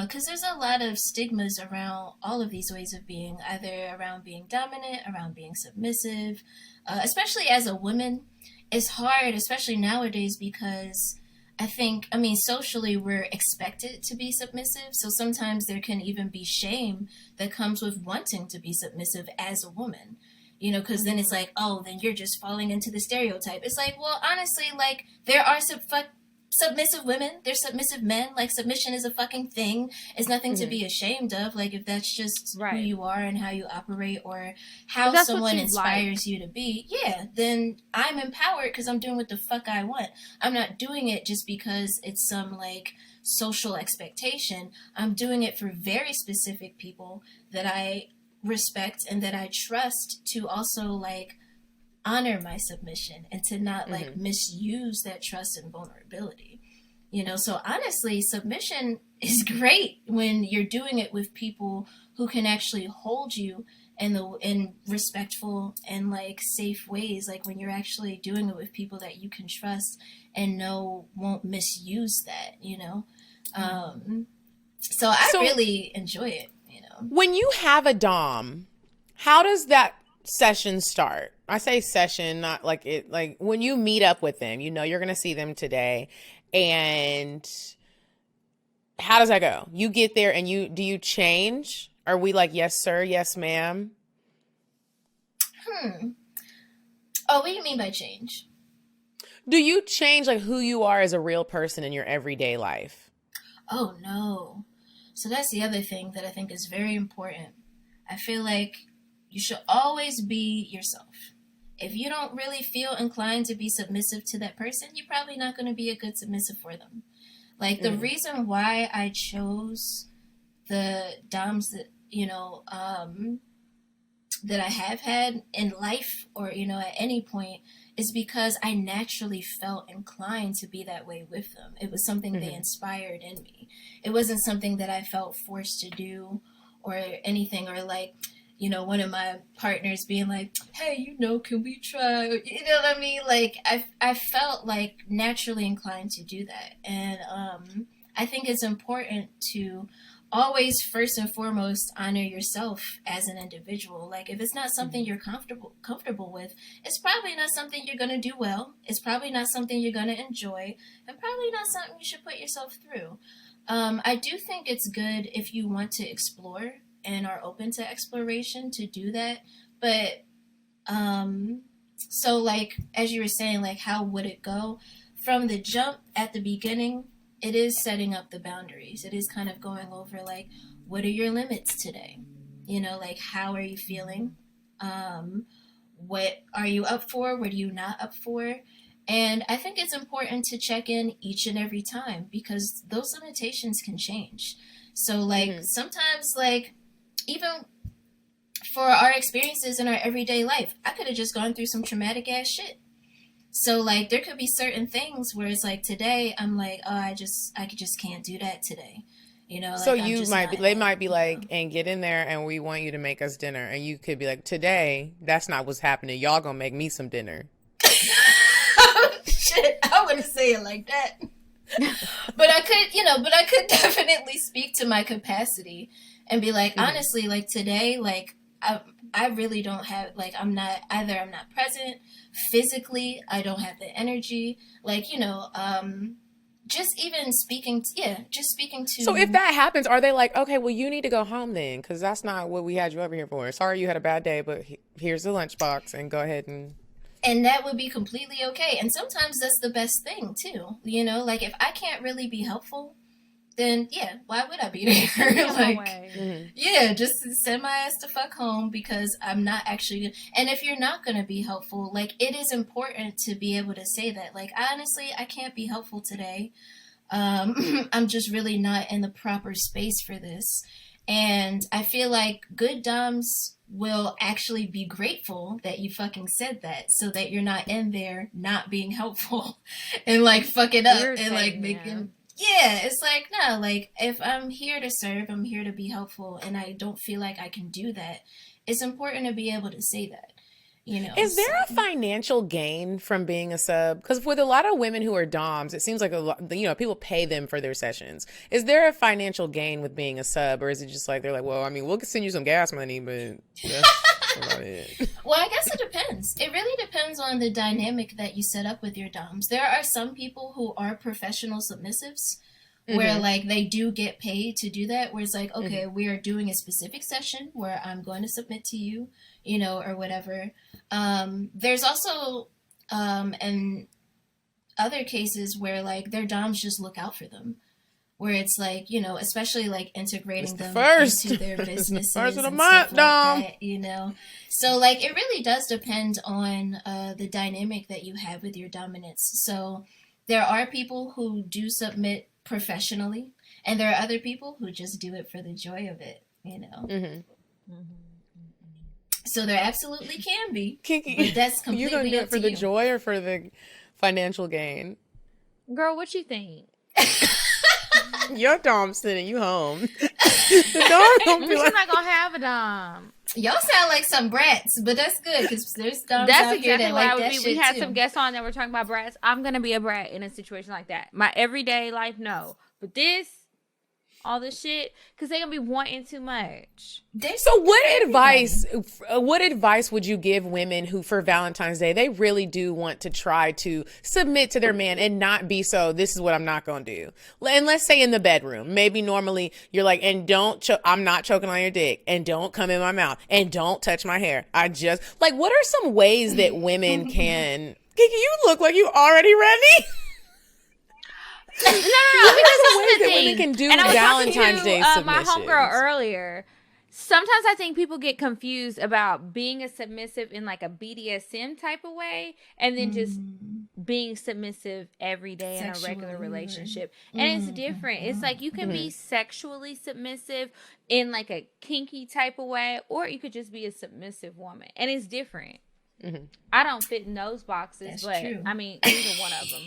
because there's a lot of stigmas around all of these ways of being, either around being dominant, around being submissive, especially as a woman. It's hard, especially nowadays, because I mean, socially we're expected to be submissive. So sometimes there can even be shame that comes with wanting to be submissive as a woman. You know, because then it's like, oh, then you're just falling into the stereotype. It's like, well, honestly, like, there are submissive women. There's submissive men. Like, submission is a fucking thing. It's nothing to be ashamed of. Like, if that's just who you are and how you operate or how someone inspires you to be, yeah, then I'm empowered because I'm doing what the fuck I want. I'm not doing it just because it's some, like, social expectation. I'm doing it for very specific people that I respect and that I trust to also like honor my submission and to not like misuse that trust and vulnerability, you know. So honestly, submission is great when you're doing it with people who can actually hold you in respectful and like safe ways, like when you're actually doing it with people that you can trust and know won't misuse that, you know. So I really enjoy it. When you have a dom, how does that session start? I say session, not like it, like when you meet up with them, you know, you're going to see them today. And how does that go? You get there and do you change? Are we like, yes, sir, yes, ma'am? Oh, what do you mean by change? Do you change like who you are as a real person in your everyday life? Oh, no. So that's the other thing that I think is very important. I feel like you should always be yourself. If you don't really feel inclined to be submissive to that person, you're probably not going to be a good submissive for them. Like, the reason why I chose the doms that, that I have had in life or, at any point is because I naturally felt inclined to be that way with them. It was something they inspired in me. It wasn't something that I felt forced to do or anything, or like, one of my partners being like, hey, can we try? You know what I mean? Like, I felt like naturally inclined to do that. And I think it's important to always, first and foremost, honor yourself as an individual. Like, if it's not something you're comfortable with, it's probably not something you're going to do well. It's probably not something you're going to enjoy, and probably not something you should put yourself through. I do think it's good if you want to explore and are open to exploration to do that. But, so like, as you were saying, like, how would it go? From the jump at the beginning, it is setting up the boundaries. It is kind of going over, like, what are your limits today? Like, how are you feeling? What are you up for? What are you not up for? And I think it's important to check in each and every time, because those limitations can change. So, like, sometimes, like, even for our experiences in our everyday life, I could have just gone through some traumatic ass shit. So, like, there could be certain things where it's like, today I'm like, oh, I just can't do that today. Like, so they might be like, and get in there and we want you to make us dinner. And you could be like, today, that's not what's happening. Y'all gonna make me some dinner. Shit, I wouldn't say it like that. But I could definitely speak to my capacity and be like, honestly, like, today, like, I really don't have, like, I'm not present physically. I don't have the energy, like, just speaking to. So if that happens, are they like, okay, well, you need to go home then, because that's not what we had you over here for. Sorry you had a bad day, but here's the lunchbox, and go ahead and. And that would be completely okay. And sometimes that's the best thing too. Like, if I can't really be helpful, then yeah, why would I be there? Like, yeah, just send my ass to fuck home, because I'm not actually. And if you're not going to be helpful, like, it is important to be able to say that. Like, honestly, I can't be helpful today. I'm just really not in the proper space for this. And I feel like good doms will actually be grateful that you fucking said that, so that you're not in there not being helpful and, like, fucking up and, like, making. Yeah, it's like, no, like, if I'm here to serve, I'm here to be helpful, and I don't feel like I can do that, it's important to be able to say that. Is there a financial gain from being a sub? Because with a lot of women who are doms, it seems like a lot, people pay them for their sessions. Is there a financial gain with being a sub, or is it just like, they're like, well, I mean, we'll send you some gas money, but that's about it? Well, I guess it depends. It really depends on the dynamic that you set up with your doms. There are some people who are professional submissives, where, like, they do get paid to do that, where it's like, okay, we are doing a specific session where I'm going to submit to you, or whatever. There's also, in other cases where, like, their doms just look out for them, where it's like, especially, like, integrating them into their businesses first of the and month, stuff like that, So, like, it really does depend on the dynamic that you have with your dominance. So there are people who do submit professionally, and there are other people who just do it for the joy of it, So there absolutely can be. Kiki, but that's completely you gonna do it for the you. joy or for the financial gain? Girl, what you think? Your dom sending you home. The dom don't be We're like, not gonna have a dom. Y'all sound like some brats, but that's good, because there's doms That's out here exactly that what I like would that be. shit We had too. some guests on that were talking about brats. I'm gonna be a brat in a situation like that. My everyday life, no. But this, all this shit, because they're gonna be wanting too much. so what advice would you give women who, for Valentine's Day, they really do want to try to submit to their man and not be so, this is what I'm not going to do? And let's say in the bedroom, maybe normally you're like, and I'm not choking on your dick, and don't come in my mouth, and don't touch my hair. I just, like, what are some ways that women can, Kiki, you look like you already ready. No, because this is the that thing. women can do and I was Valentine's talking Day to my submissions? homegirl earlier. sometimes I think people get confused about being a submissive in like a BDSM type of way and then just being submissive every day in a regular relationship. And it's different. It's like you can be sexually submissive in like a kinky type of way, or you could just be a submissive woman. And it's different. I don't fit in those boxes, but true. I mean, either one of them.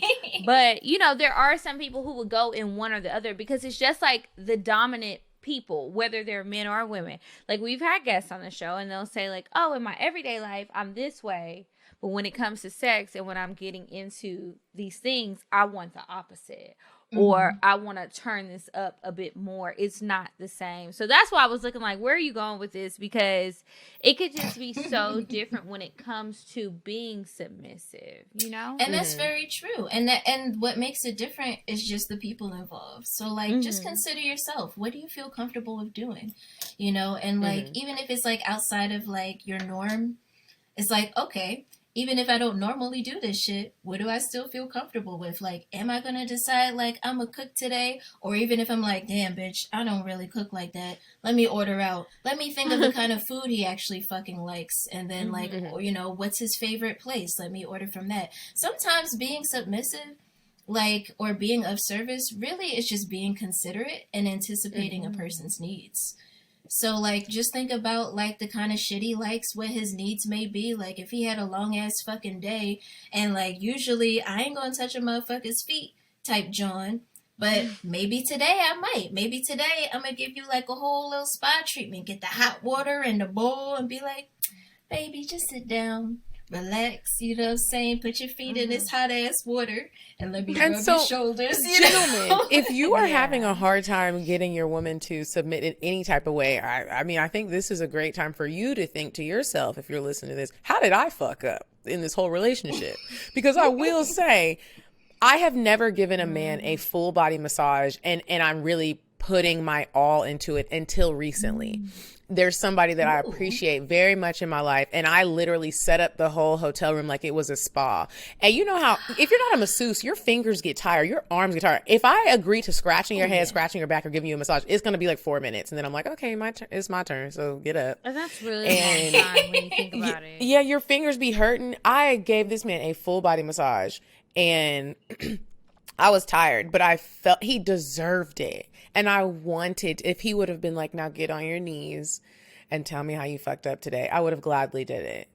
But, you know, there are some people who would go in one or the other because it's just like the dominant people, whether they're men or women. Like, we've had guests on the show and they'll say like, oh, in my everyday life, I'm this way. But when it comes to sex and when I'm getting into these things, I want the opposite. Or I want to turn this up a bit more. It's not the same. So that's why I was looking like, where are you going with this? Because it could just be so different when it comes to being submissive, you know? And that's very true. And what makes it different is just the people involved. So, like, just consider yourself. What do you feel comfortable with doing? You know? And, like, even if it's, like, outside of, like, your norm, it's like, okay, even if I don't normally do this shit, what do I still feel comfortable with? Like, am I going to decide, like, I'm a cook today? Or even if I'm like, damn, bitch, I don't really cook like that. Let me order out. Let me think of the kind of food he actually fucking likes. And then, like, or, you know, what's his favorite place? Let me order from that. Sometimes being submissive, like, or being of service, really is just being considerate and anticipating a person's needs. So, like, just think about, like, the kind of shit he likes, what his needs may be. Like, if he had a long-ass fucking day, and, like, usually I ain't gonna touch a motherfucker's feet type John, but maybe today I might. Maybe today I'm gonna give you, like, a whole little spa treatment. Get the hot water and the bowl and be like, baby, just sit down. Relax, you know what I'm saying? Put your feet in this hot ass water and let me rub your shoulders. Gentlemen, if you are having a hard time getting your woman to submit in any type of way, I mean, I think this is a great time for you to think to yourself, if you're listening to this, how did I fuck up in this whole relationship? Because I will say, I have never given a man a full body massage and I'm really putting my all into it until recently. There's somebody that I appreciate very much in my life, and I literally set up the whole hotel room like it was a spa. And you know how, if you're not a masseuse, your fingers get tired, your arms get tired. If I agree to scratching your head, scratching your back, or giving you a massage, it's going to be like 4 minutes. And then I'm like, okay, it's my turn, so get up. And that's really a long time when you think about it. Yeah, your fingers be hurting. I gave this man a full body massage, and I was tired, but I felt he deserved it. And I wanted, if he would have been like, now get on your knees and tell me how you fucked up today, I would have gladly did it.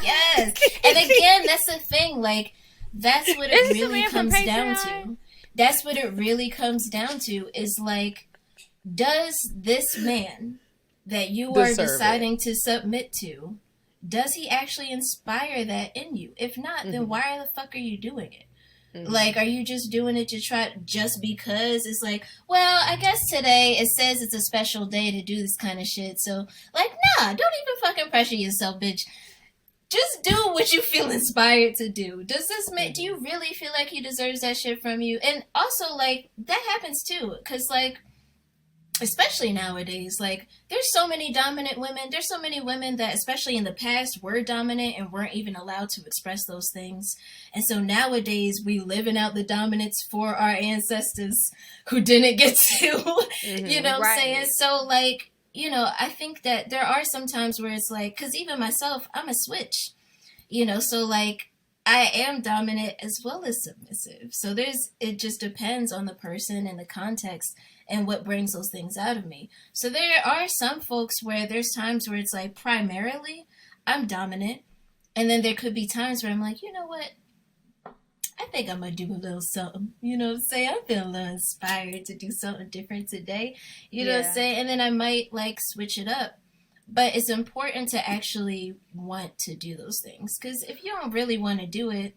Yes. And again, that's the thing. Like, that's what it really comes down to. That's what it really comes down to is like, does this man that you are deciding to submit to, does he actually inspire that in you? If not, then why the fuck are you doing it? Like, are you just doing it to try just because it's like, well, I guess today it says it's a special day to do this kind of shit. So, like, nah, don't even fucking pressure yourself, bitch. Just do what you feel inspired to do. Does this make, do you really feel like he deserves that shit from you? And also, like, that happens too. Because, like, especially nowadays, like, there's so many dominant women. There's so many women that, especially in the past, were dominant and weren't even allowed to express those things. And so nowadays, we living out the dominance for our ancestors who didn't get to, you know what I'm saying? So, like, you know, I think that there are some times where it's like, because even myself, I'm a switch, you know, so, like, I am dominant as well as submissive. So it just depends on the person and the context and what brings those things out of me. So there are some folks where there's times where it's like, primarily, I'm dominant. And then there could be times where I'm like, you know what? I think I'm going to do a little something. You know what I'm saying? I'm feeling a little inspired to do something different today. You know what I'm saying? And then I might, like, switch it up. But it's important to actually want to do those things. Because if you don't really want to do it,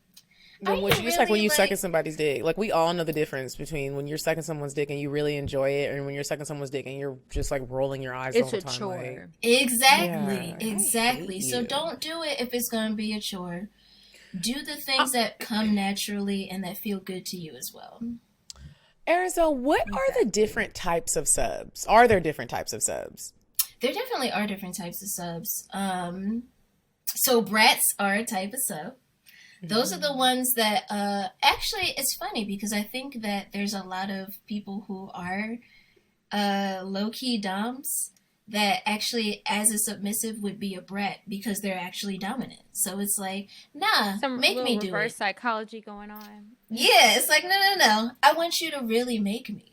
just like when you sucking somebody's dick. Like, we all know the difference between when you're sucking someone's dick and you really enjoy it, and when you're sucking someone's dick and you're just like rolling your eyes the whole time. It's a chore. Like, exactly. So don't do it if it's going to be a chore. Do the things that come naturally and that feel good to you as well. Arizona, what are the different types of subs? Are there different types of subs? There definitely are different types of subs. So brats are a type of sub. Those are the ones that, actually, it's funny because I think that there's a lot of people who are low-key doms that actually, as a submissive, would be a brat because they're actually dominant. So it's like, nah, Some make me do reverse it. psychology going on. Yeah, it's like, no. I want you to really make me.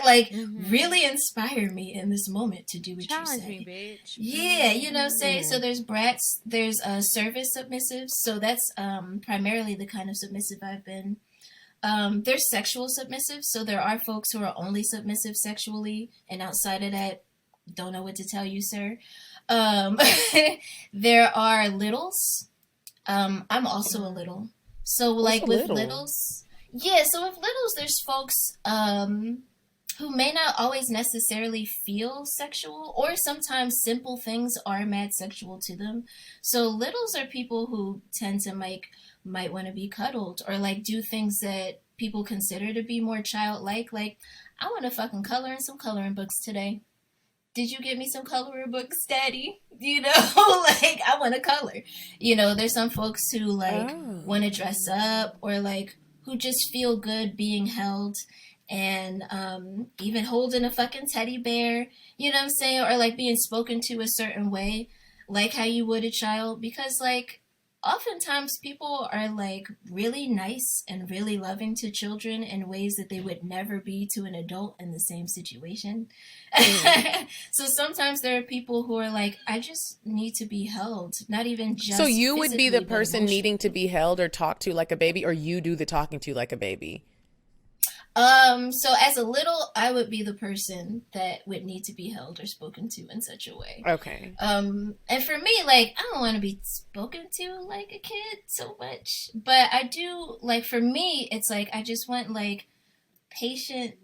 Like, really inspire me in this moment to do what Challenge you say. me, bitch. Yeah, you know what I'm saying? So there's brats, there's service submissives. So that's primarily the kind of submissive I've been. There's sexual submissives. So there are folks who are only submissive sexually, and outside of that, don't know what to tell you, sir. There are littles. I'm also a little. So like with littles, yeah. So with littles, there's folks who may not always necessarily feel sexual, or sometimes simple things are mad sexual to them. So littles are people who tend to might want to be cuddled, or like do things that people consider to be more childlike. Like, I want to fucking color in some coloring books today. Did you get me some coloring books, Daddy? You know, like, I want to color. You know, there's some folks who, like, want to dress up, or, like, who just feel good being held, and even holding a fucking teddy bear, you know what I'm saying? Or, like, being spoken to a certain way, like how you would a child. Because, like, oftentimes people are, like, really nice and really loving to children in ways that they would never be to an adult in the same situation. So sometimes there are people who are like, I just need to be held, not even just. So you would be the physically, but person emotionally. needing to be held or talked to like a baby, or you do the talking to like a baby? So as a little, I would be the person that would need to be held or spoken to in such a way. Okay. And for me, like, I don't want to be spoken to like a kid so much, but I do, like, for me, it's like, I just want, like, patient,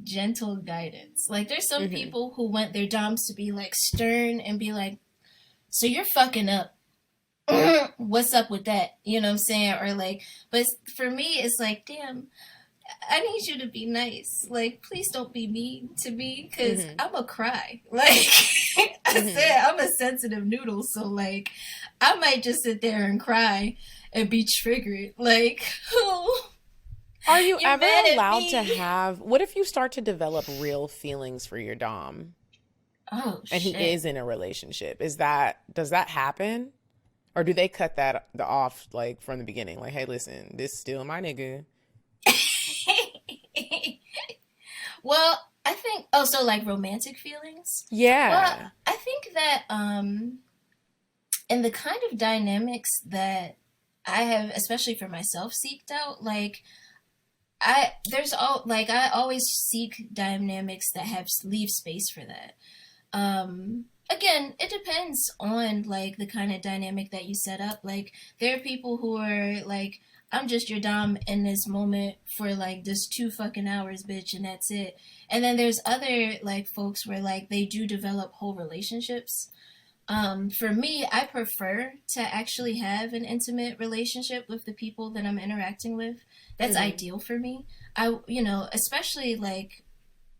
gentle guidance. Like, there's some people who want their doms to be, like, stern and be like, so you're fucking up. What's up with that? You know what I'm saying? Or, like, but for me, it's like, damn, I need you to be nice. Like, please don't be mean to me, because I'm a cry. Like, I said, I'm a sensitive noodle, so, like, I might just sit there and cry and be triggered. Like, oh, Are you you're ever mad at allowed to me. have, what if you start to develop real feelings for your dom Oh, and shit. he is in a relationship? Does that happen? Or do they cut that off, like, from the beginning? Like, hey, listen, this is still my nigga. Well, I think, so, like, romantic feelings? Yeah. Well, I think that, in the kind of dynamics that I have, especially for myself, seeked out, like, I always seek dynamics that leave space for that. Again, it depends on, like, the kind of dynamic that you set up. Like, there are people who are like, I'm just your dom in this moment for, like, this 2 fucking hours, bitch, and that's it. And then there's other, like, folks where, like, they do develop whole relationships. For me, I prefer to actually have an intimate relationship with the people that I'm interacting with. That's ideal for me. Especially, like,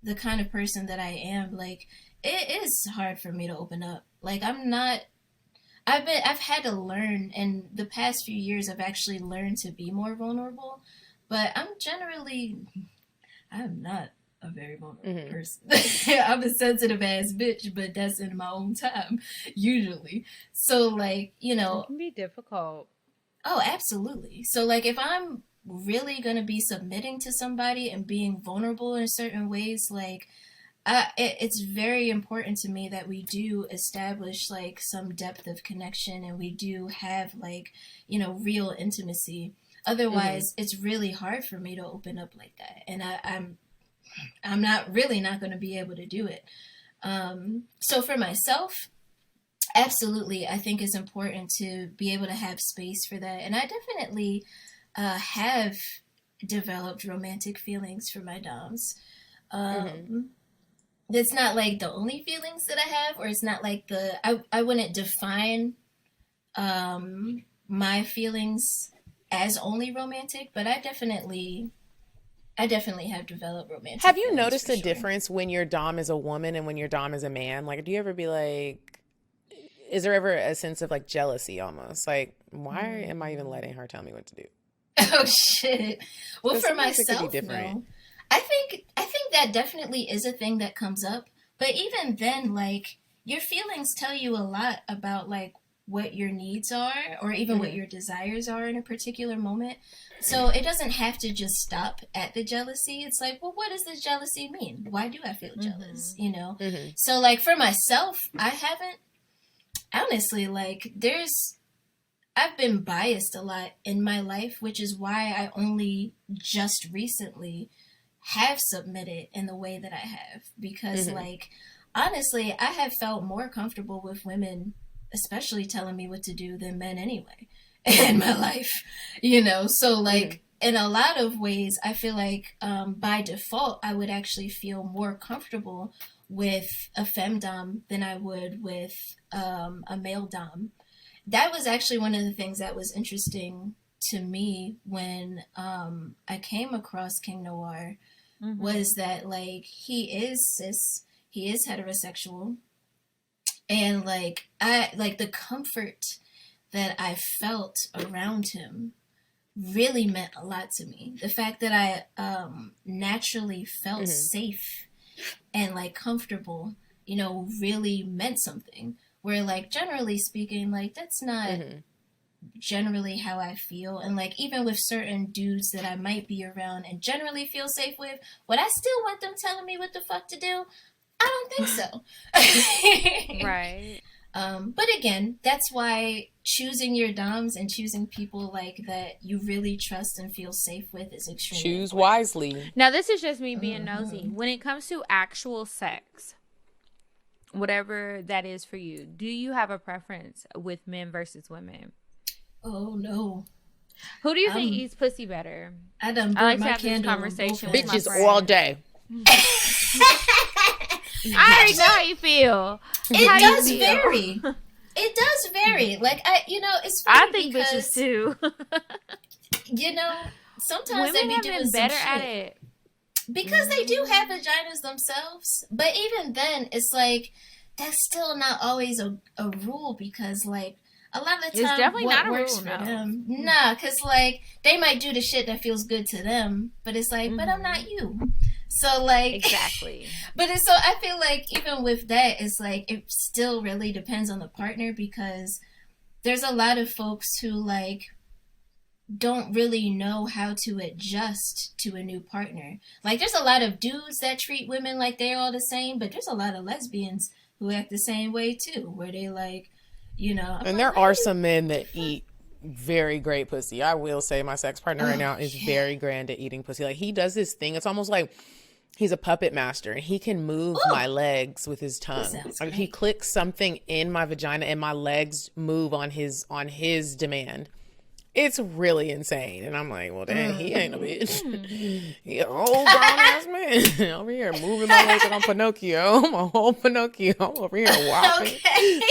the kind of person that I am, like, it is hard for me to open up. Like, I've had to learn, in the past few years, I've actually learned to be more vulnerable, but I'm not a very vulnerable person. I'm a sensitive ass bitch, but that's in my own time, usually. So, like, you know. It can be difficult. Oh, absolutely. So, like, if I'm really going to be submitting to somebody and being vulnerable in certain ways, like, it's very important to me that we do establish, like, some depth of connection, and we do have, like, you know, real intimacy. Otherwise, it's really hard for me to open up like that, and I'm not going to be able to do it. So for myself, absolutely, I think it's important to be able to have space for that, and I definitely have developed romantic feelings for my doms. It's not, like, the only feelings that I have, or it's not, like, I wouldn't define my feelings as only romantic, but I definitely have developed romantic Have you feelings, noticed for a sure. difference when your dom is a woman and when your dom is a man? Like, do you ever be like, is there ever a sense of, like, jealousy almost? Like, why am I even letting her tell me what to do? Oh, shit. Well, 'Cause for sometimes it could be myself, different. no. I think that definitely is a thing that comes up. But even then, like, your feelings tell you a lot about, like, what your needs are, or even what your desires are in a particular moment. So it doesn't have to just stop at the jealousy. It's like, well, what does this jealousy mean? Why do I feel jealous? You know? So, like, for myself, I haven't, honestly, like, I've been biased a lot in my life, which is why I only just recently have submitted in the way that I have. Because, like, honestly, I have felt more comfortable with women, especially telling me what to do, than men anyway in my life, you know? So, like, in a lot of ways, I feel like by default, I would actually feel more comfortable with a femdom than I would with a male dom. That was actually one of the things that was interesting to me when I came across King Noir, was that, like, he is cis, he is heterosexual, and, like, the comfort that I felt around him really meant a lot to me. The fact that I naturally felt safe and, like, comfortable, you know, really meant something. Where, like, generally speaking, like, that's not generally how I feel. And, like, even with certain dudes that I might be around and generally feel safe with, would I still want them telling me what the fuck to do? I don't think so. Right. But again, that's why choosing your doms and choosing people, like, that you really trust and feel safe with is extremely Choose important. wisely. Now, this is just me being nosy. When it comes to actual sex, whatever that is for you, do you have a preference with men versus women? Oh, no. Who do you think eats pussy better? I done I like burnt to my have this candle on conversation both with my ends. Bitches friend. all day. I already know how you feel. It does vary. It does vary. Like, it's funny I think because, bitches too. you know, sometimes they Women be have doing been some better shit. at it. Because they do have vaginas themselves. But even then, it's like, that's still not always a rule, because, like, a lot of the It's time, definitely what not a works rule, for no. them. Nah, because, like, they might do the shit that feels good to them, but it's like, but I'm not you. So, like... Exactly. But so I feel like even with that, it's like, it still really depends on the partner, because there's a lot of folks who, like, don't really know how to adjust to a new partner. Like, there's a lot of dudes that treat women like they're all the same, but there's a lot of lesbians who act the same way too, where they, like, you know... And there are some men that eat very great pussy. I will say my sex partner right now is very grand at eating pussy. Like, he does this thing. It's almost like he's a puppet master, and he can move my legs with his tongue. Like, he clicks something in my vagina and my legs move on his demand. It's really insane. And I'm like, well, dang, he ain't a bitch. He an old grown ass man over here moving my legs like I'm Pinocchio. I'm a whole Pinocchio. I'm over here whopping. Okay.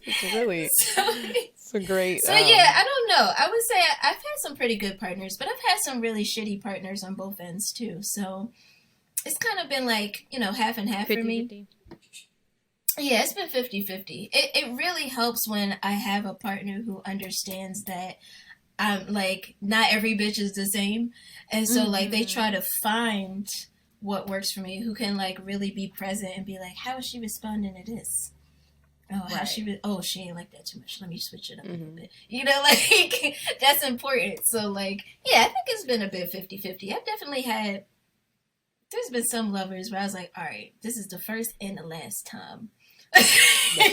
It's really, it's a great. So yeah, I don't know. I would say I've had some pretty good partners, but I've had some really shitty partners on both ends too. So it's kind of been like, you know, half and half 50, for me. 50. Yeah, it's been 50-50. It really helps when I have a partner who understands that I'm, like, not every bitch is the same. And so, like, they try to find what works for me, who can, like, really be present and be like, how is she responding to this? Oh, how she ain't like that too much. Let me switch it up a little bit. You know, like, that's important. So, like, yeah, I think it's been a bit 50-50. I've definitely had, there's been some lovers where I was like, all right, this is the first and the last time. The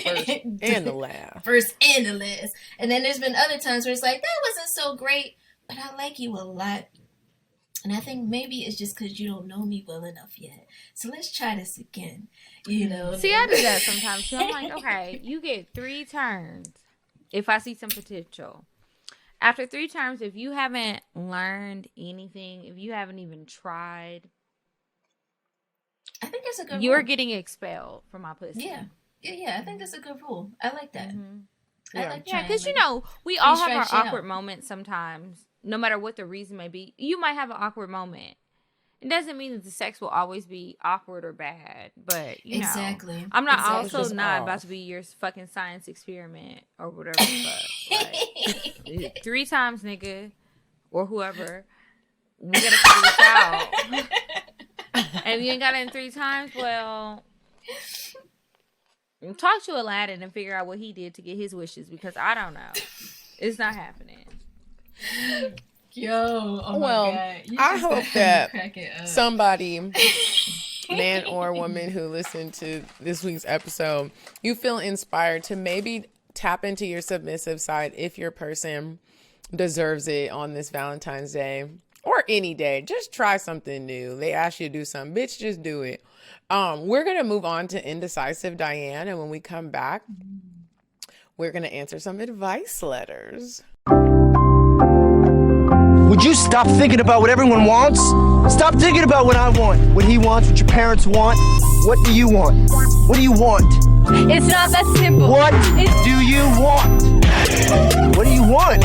first and the last. First and the last. And then there's been other times where it's like, that wasn't so great, but I like you a lot. And I think maybe it's just because you don't know me well enough yet. So let's try this again. You know? See, I do that sometimes too. I'm like, okay, you get 3 turns if I see some potential. After 3 turns, if you haven't learned anything, if you haven't even tried, I think that's a good you're rule. getting expelled from my pussy. Yeah, I think that's a good rule. I like that. I like Yeah, trying, because, you like, know, we all have our stretch it awkward out. moments sometimes, no matter what the reason may be. You might have an awkward moment. It doesn't mean that the sex will always be awkward or bad, but, you know. Exactly. I'm not Exactly. also not off. about to be your fucking science experiment or whatever the fuck. Like, 3 times, nigga, or whoever. We gotta figure this out. And you ain't got it in 3 times, well, talk to Aladdin and figure out what he did to get his wishes, because I don't know. It's not happening. Yo, oh Well, my God. I hope that crack it up. somebody, man or woman who listened to this week's episode, you feel inspired to maybe tap into your submissive side if your person deserves it on this Valentine's Day or any day. Just try something new. They ask you to do something, bitch, just do it. We're gonna move on to Indecisive Diane, and when we come back, we're gonna answer some advice letters. Would you stop thinking about what everyone wants? Stop thinking about what I want, what he wants, what your parents want. What do you want? What do you want? It's not that simple. What do you want? What do you want?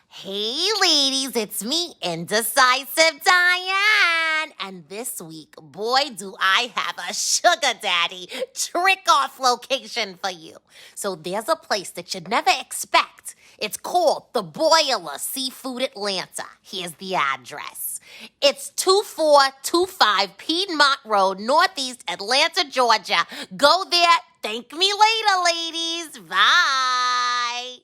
Hey ladies, it's me, Indecisive Diane. And this week, boy, do I have a sugar daddy trick-off location for you. So there's a place that you'd never expect. It's called the Boiler Seafood Atlanta. Here's the address. It's 2425 Piedmont Road, Northeast Atlanta, Georgia. Go there. Thank me later, ladies. Bye.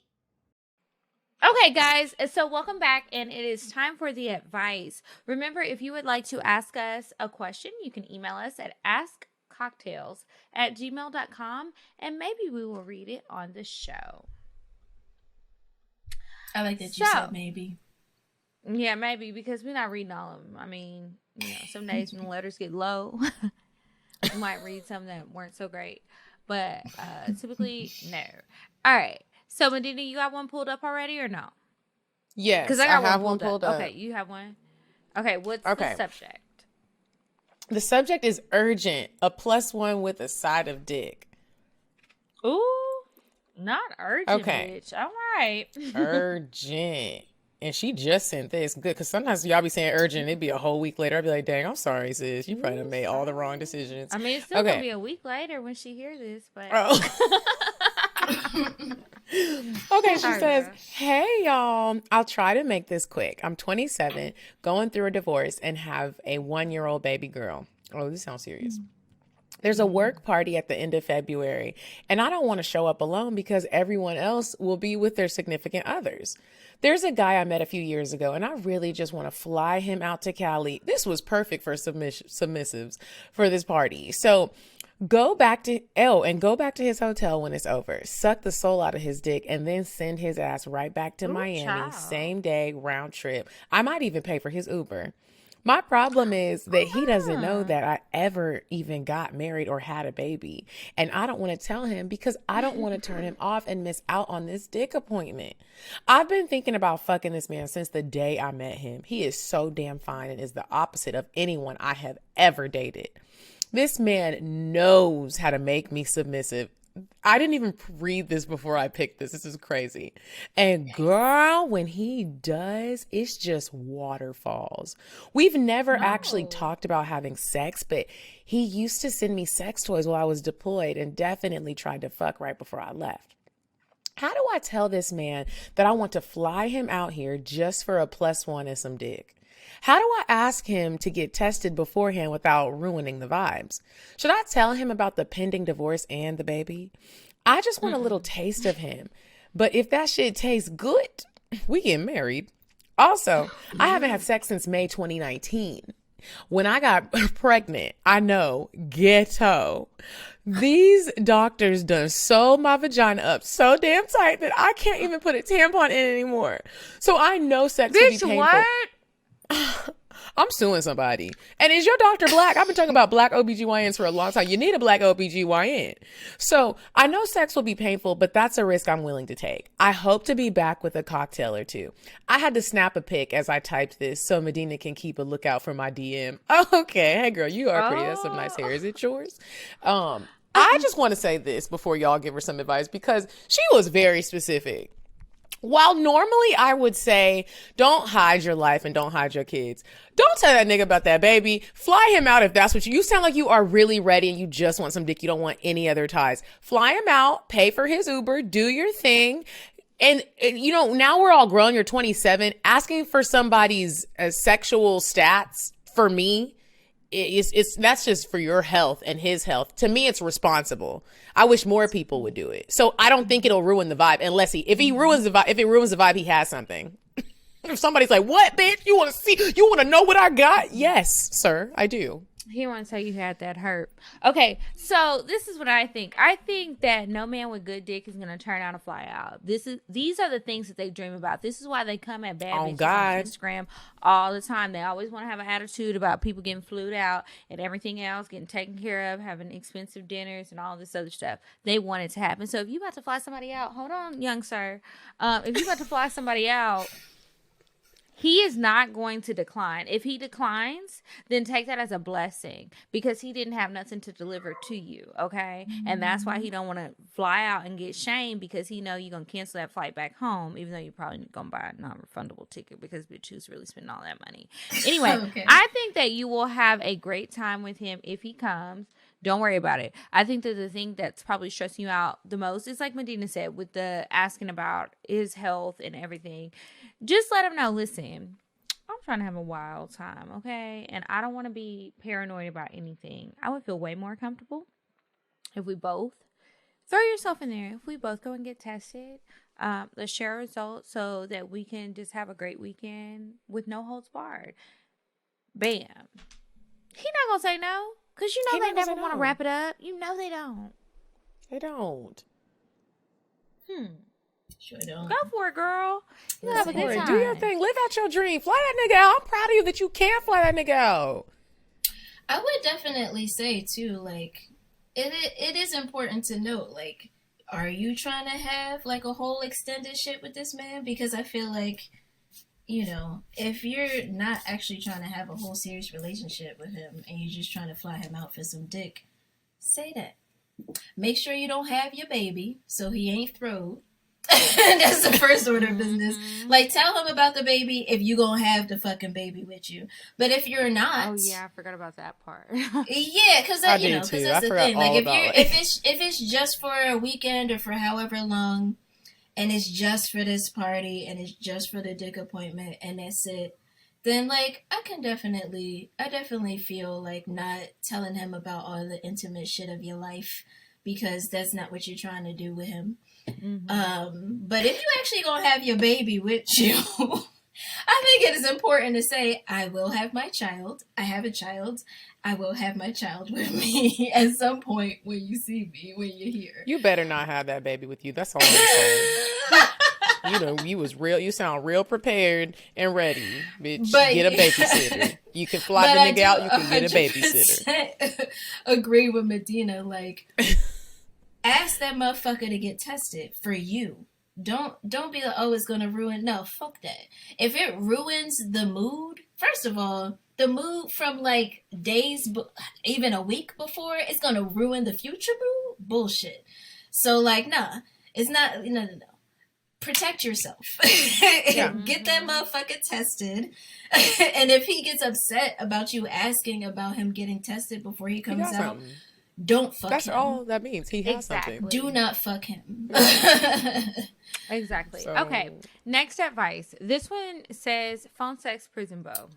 Okay, guys, so welcome back, and it is time for the advice. Remember, if you would like to ask us a question, you can email us at askcocktails@gmail.com, and maybe we will read it on the show. I like that you said maybe. Yeah, maybe, because we're not reading all of them. I mean, some days when the letters get low, we might read some that weren't so great, but typically, no. All right. So, Medina, you got one pulled up already or no? Yes, because I have one pulled up. Okay, you have one? Okay, what's the subject? The subject is urgent. A +1 with a side of dick. Ooh, not urgent, okay. Bitch. All right. Urgent. And she just sent this. Good, because sometimes y'all be saying urgent. It'd be a whole week later. I'd be like, dang, I'm sorry, sis. You probably done made all the wrong decisions. I mean, it's still going to be a week later when she hears this, but... Okay, she says, hey, y'all. I'll try to make this quick. I'm 27, going through a divorce, and have a 1-year-old baby girl. Oh, this sounds serious. There's a work party at the end of February, and I don't want to show up alone because everyone else will be with their significant others. There's a guy I met a few years ago, and I really just want to fly him out to Cali. This was perfect for submissives for this party. So go back to his hotel when it's over. Suck the soul out of his dick and then send his ass right back to Miami. Child. Same day, round trip. I might even pay for his Uber. My problem is that he doesn't know that I ever even got married or had a baby. And I don't want to tell him because I don't want to turn him off and miss out on this dick appointment. I've been thinking about fucking this man since the day I met him. He is so damn fine and is the opposite of anyone I have ever dated. This man knows how to make me submissive. I didn't even read this before I picked this. This is crazy. And girl, when he does, it's just waterfalls. We've never actually talked about having sex, but he used to send me sex toys while I was deployed and definitely tried to fuck right before I left. How do I tell this man that I want to fly him out here just for a +1 and some dick? How do I ask him to get tested beforehand without ruining the vibes? Should I tell him about the pending divorce and the baby? I just want a little taste of him. But if that shit tastes good, we get married. Also, I haven't had sex since May 2019. When I got pregnant, I know, ghetto. These doctors done sewed my vagina up so damn tight that I can't even put a tampon in anymore. So I know sex will be painful. What? I'm suing somebody. And is your doctor black? I've been talking about black OBGYNs for a long time. You need a black OBGYN. So I know sex will be painful, but that's a risk I'm willing to take. I hope to be back with a cocktail or two. I had to snap a pic as I typed this so Medina can keep a lookout for my DM. Oh, okay. Hey girl, you are pretty. That's some nice hair. Is it yours? I just want to say this before y'all give her some advice because she was very specific. While normally I would say, don't hide your life and don't hide your kids. Don't tell that nigga about that baby. Fly him out if that's what you sound like you are really ready and you just want some dick. You don't want any other ties. Fly him out, pay for his Uber, do your thing. And you know, now we're all grown. You're 27. Asking for somebody's sexual stats for me, that's just for your health and his health. To me, it's responsible. I wish more people would do it. So I don't think it'll ruin the vibe unless if it ruins the vibe, he has something. If somebody's like, what, bitch? You want to know what I got? Yes, sir, I do. He wants to tell you had that hurt. Okay, so this is what I think. I think that no man with good dick is going to turn out a fly out. These are the things that they dream about. This is why they come at bad bitches on Instagram all the time. They always want to have an attitude about people getting flued out and everything else, getting taken care of, having expensive dinners and all this other stuff. They want it to happen. So if you about to fly somebody out, hold on, young sir. If you about to fly somebody out, he is not going to decline. If he declines, then take that as a blessing because he didn't have nothing to deliver to you, okay? Mm-hmm. And that's why he don't want to fly out and get shamed because he know you're going to cancel that flight back home, even though you're probably going to buy a non-refundable ticket because bitch who's really spending all that money. Anyway, okay. I think that you will have a great time with him if he comes. Don't worry about it. I think that the thing that's probably stressing you out the most is like Medinah said with the asking about his health and everything. Just let him know, listen, I'm trying to have a wild time, okay? And I don't want to be paranoid about anything. I would feel way more comfortable if we both throw yourself in there. If we both go and get tested, let's share results so that we can just have a great weekend with no holds barred. Bam. He not going to say no. Because you know they never want to wrap it up. You know they don't. They don't. Sure don't. Go for it, girl. You have a good time. Do your thing. Live out your dream. Fly that nigga out. I'm proud of you that you can fly that nigga out. I would definitely say, too, like, it is important to note, like, are you trying to have, like, a whole extended shit with this man? Because I feel like, you know, if you're not actually trying to have a whole serious relationship with him and you're just trying to fly him out for some dick, say that. Make sure you don't have your baby so he ain't throwed. That's the first order of business. Like, tell him about the baby if you gonna have the fucking baby with you. But if you're not, oh yeah, I forgot about that part. Yeah, because that's the thing. Like, if it's just for a weekend or for however long, and it's just for this party and it's just for the dick appointment and that's it, then like I definitely feel like not telling him about all the intimate shit of your life because that's not what you're trying to do with him. Mm-hmm. But if you actually gonna have your baby with you, I think it is important to say, I will have my child. I have a child. I will have my child with me at some point when you see me, when you're here. You better not have that baby with you. That's all I'm saying. You sound real prepared and ready, bitch. But, get a babysitter. You can fly the nigga out, you can get a babysitter. Agree with Medinah, like, ask that motherfucker to get tested for you. Don't be like, oh, it's gonna ruin. No, fuck that. If it ruins the mood, first of all, the mood from like days, even a week before, it's gonna ruin the future mood. Bullshit. So like, nah, it's not. No. Protect yourself. Yeah. Get that motherfucker tested. And if he gets upset about you asking about him getting tested before he comes out. Something. Don't fuck him. That's all that means. He has something. Do not fuck him. Exactly. So. Okay. Next advice. This one says phone sex, prison beau.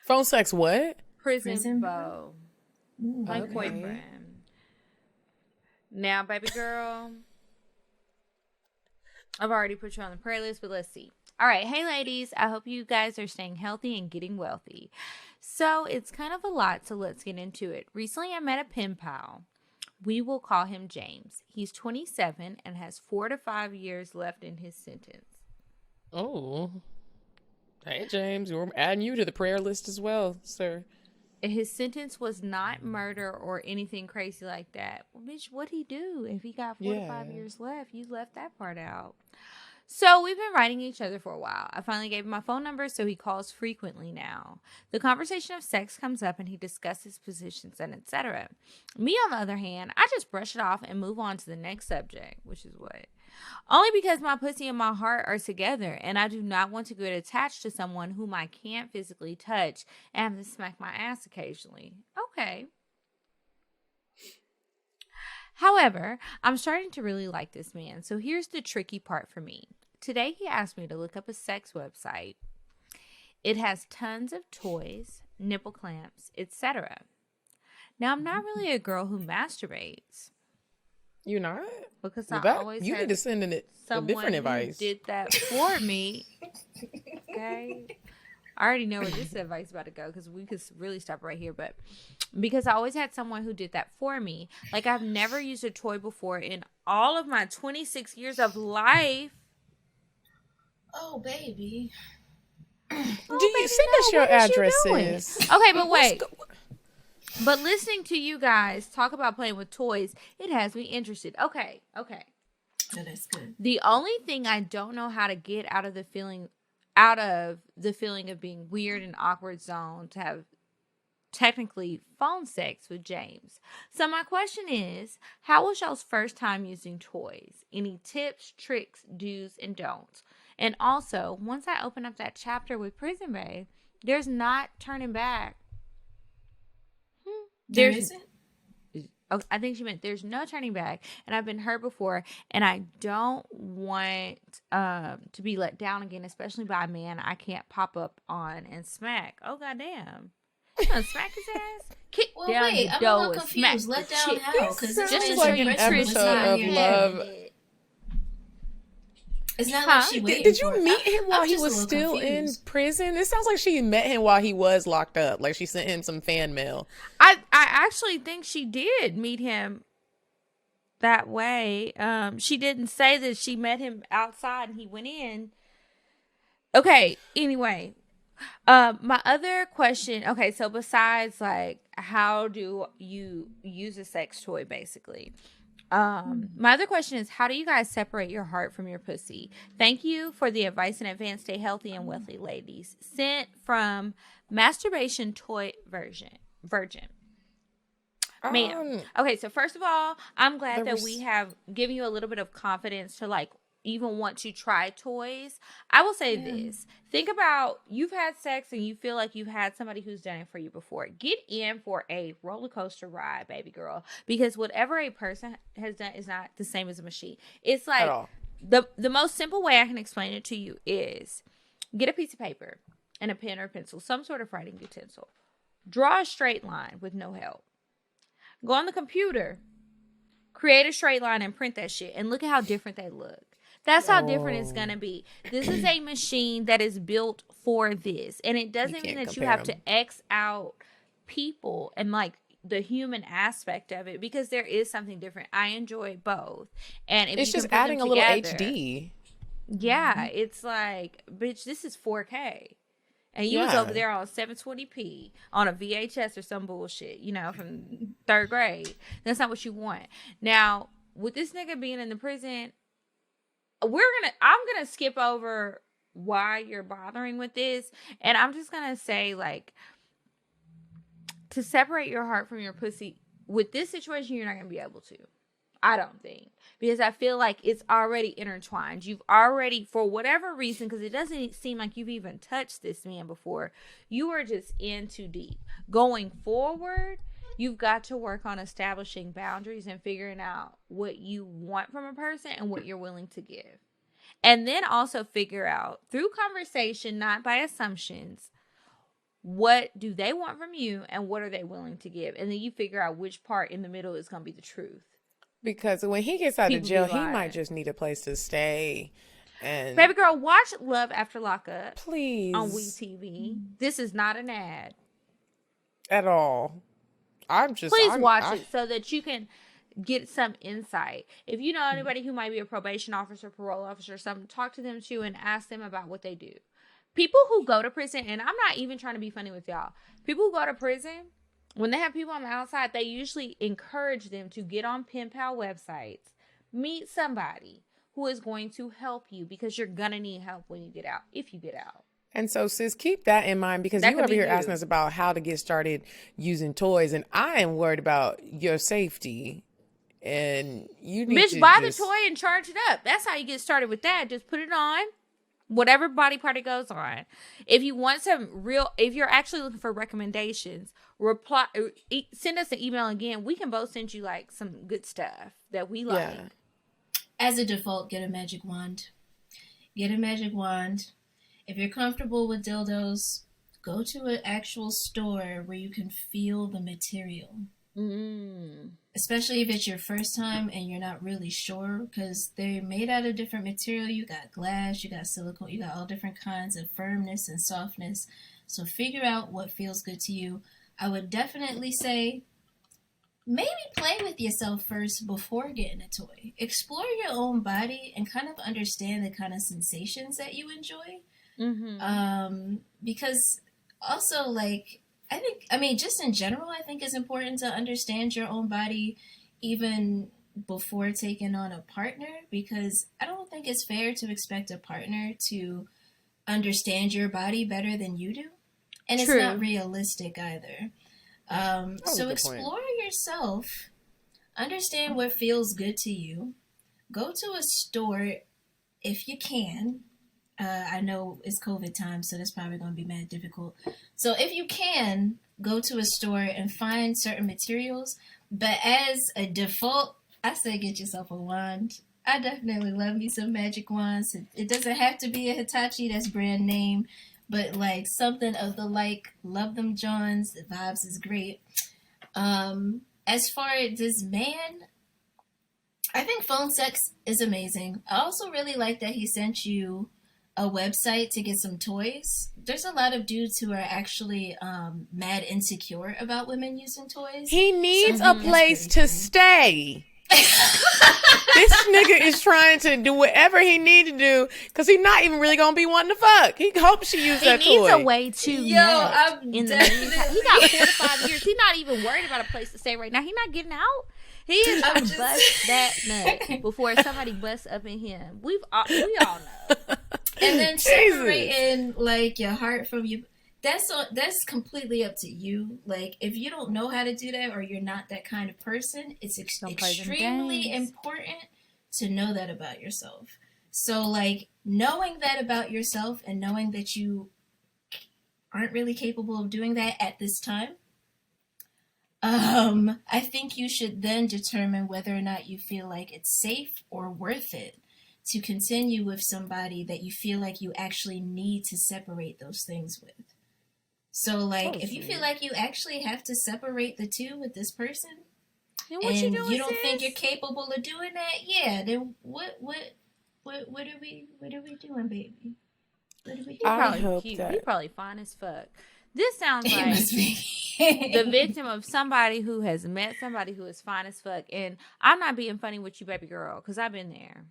Phone sex what? Prison beau. Like boyfriend. Now, baby girl, I've already put you on the prayer list, but let's see. All right. Hey, ladies. I hope you guys are staying healthy and getting wealthy. So it's kind of a lot, so let's get into it. Recently, I met a pen pal. We will call him James. He's 27 and has 4 to 5 years left in his sentence. Oh. Hey, James. We're adding you to the prayer list as well, sir. His sentence was not murder or anything crazy like that. Well, bitch, what'd he do? If he got 4 to 5 years left, you left that part out. So we've been writing each other for a while. I finally gave him my phone number, so he calls frequently now. The conversation of sex comes up, and he discusses positions and etc. Me, on the other hand, I just brush it off and move on to the next subject, which is what? Only because my pussy and my heart are together, and I do not want to get attached to someone whom I can't physically touch and have to smack my ass occasionally. Okay. However, I'm starting to really like this man, so here's the tricky part for me. Today he asked me to look up a sex website. It has tons of toys, nipple clamps, etc. Now, I'm not really a girl who masturbates. You're not? Because Well, I always you need to send in it a different advice. Did that for me. Okay. I already know where this advice is about to go because we could really stop right here. But because I always had someone who did that for me. Like, I've never used a toy before in all of my 26 years of life. Oh, baby. Do you send us your addresses? Okay, but wait. But listening to you guys talk about playing with toys, it has me interested. Okay. Oh, that's good. The only thing I don't know how to get out of the feeling of being weird and awkward zone to have technically phone sex with James. So my question is, how was y'all's first time using toys? Any tips, tricks, do's, and don'ts? And also, once I open up that chapter with Prison Bae, there's not turning back. There isn't? Oh, I think she meant there's no turning back, and I've been hurt before, and I don't want to be let down again, especially by a man I can't pop up on and smack. Oh goddamn! You gonna smack his ass? Kick down wait, the I'm door a little and smack confused. Let the down chick. how? Because this Sounds is like an interest episode of Love. It's not like she waited Did for you it. meet him while I'm he just a was little still confused. in prison? It sounds like she met him while he was locked up. Like she sent him some fan mail. I actually think she did meet him that way. She didn't say that she met him outside and he went in. Okay, anyway. My other question, okay, so besides like how do you use a sex toy basically? My other question is, how do you guys separate your heart from your pussy? Thank you for the advice in advance. Stay healthy and wealthy, ladies. Sent from Masturbation Toy Virgin. Man. Okay, so first of all, I'm glad that we have given you a little bit of confidence to like even want to try toys. I will say this. Think about you've had sex and you feel like you've had somebody who's done it for you before. Get in for a roller coaster ride, baby girl. Because whatever a person has done is not the same as a machine. It's like the most simple way I can explain it to you is get a piece of paper and a pen or pencil, some sort of writing utensil. Draw a straight line with no help. Go on the computer, create a straight line and print that shit and look at how different they look. That's how different it's going to be. This is a machine that is built for this. And it doesn't mean that you have to X out people and like the human aspect of it because there is something different. I enjoy both. And if it's you just can put adding them a little together, HD. Yeah, it's like, bitch, this is 4K. And you was over there on 720p on a VHS or some bullshit, you know, from third grade. That's not what you want. Now, with this nigga being in the prison, I'm gonna skip over why you're bothering with this, and I'm just gonna say, like, to separate your heart from your pussy with this situation, you're not gonna be able to. I don't think, because I feel like it's already intertwined. You've already, for whatever reason, because it doesn't seem like you've even touched this man before, you are just in too deep. Going forward, you've got to work on establishing boundaries and figuring out what you want from a person and what you're willing to give. And then also figure out, through conversation, not by assumptions, what do they want from you and what are they willing to give? And then you figure out which part in the middle is going to be the truth. Because when he gets out of jail, he might just need a place to stay. And baby girl, watch Love After Lockup. Please. On WeTV. This is not an ad. At all. Please watch it so that you can get some insight. If you know anybody who might be a probation officer, parole officer, or something, talk to them too and ask them about what they do. People who go to prison, and I'm not even trying to be funny with y'all. People who go to prison, when they have people on the outside, they usually encourage them to get on pen pal websites, meet somebody who is going to help you because you're going to need help when you get out, if you get out. And so, sis, keep that in mind because you over here asking us about how to get started using toys, and I am worried about your safety and you need Bitch, to buy just... the toy and charge it up. That's how you get started with that. Just put it on. Whatever body part it goes on. If you want if you're actually looking for recommendations, send us an email again. We can both send you like some good stuff that we like. Yeah. As a default, get a magic wand. Get a magic wand. If you're comfortable with dildos, go to an actual store where you can feel the material. Especially if it's your first time and you're not really sure, because they're made out of different material. You got glass, you got silicone, you got all different kinds of firmness and softness. So figure out what feels good to you. I would definitely say maybe play with yourself first before getting a toy. Explore your own body and kind of understand the kind of sensations that you enjoy. Because also, like, just in general, I think it's important to understand your own body even before taking on a partner, because I don't think it's fair to expect a partner to understand your body better than you do. And It's not realistic either. So explore yourself, understand what feels good to you, go to a store if you can. I know it's COVID time, so that's probably going to be mad difficult. So if you can, go to a store and find certain materials. But as a default, I say get yourself a wand. I definitely love me some magic wands. It doesn't have to be a Hitachi, that's brand name. But like something of the like, love them Johns. The vibes is great. As far as this man, I think phone sex is amazing. I also really like that he sent you a website to get some toys. There's a lot of dudes who are actually mad insecure about women using toys. He needs a place to stay. This nigga is trying to do whatever he need to do because he's not even really gonna be wanting to fuck. He hopes she uses that toy. He needs a way to in the meantime. He got 4 to 5 years. He's not even worried about a place to stay right now. He's not getting out. He is gonna bust that nut before somebody busts up in him. We all know. And then separating like your heart from you, that's completely up to you. Like, if you don't know how to do that or you're not that kind of person, it's extremely important to know that about yourself. So like, knowing that about yourself and knowing that you aren't really capable of doing that at this time, I think you should then determine whether or not you feel like it's safe or worth it to continue with somebody that you feel like you actually need to separate those things with. So, like, if you feel like you actually have to separate the two with this person, and you don't think you're capable of doing that, yeah, then what are we doing, baby? What are we doing? I hope cute. He probably fine as fuck. This sounds like the victim of somebody who has met somebody who is fine as fuck. And I'm not being funny with you, baby girl, because I've been there.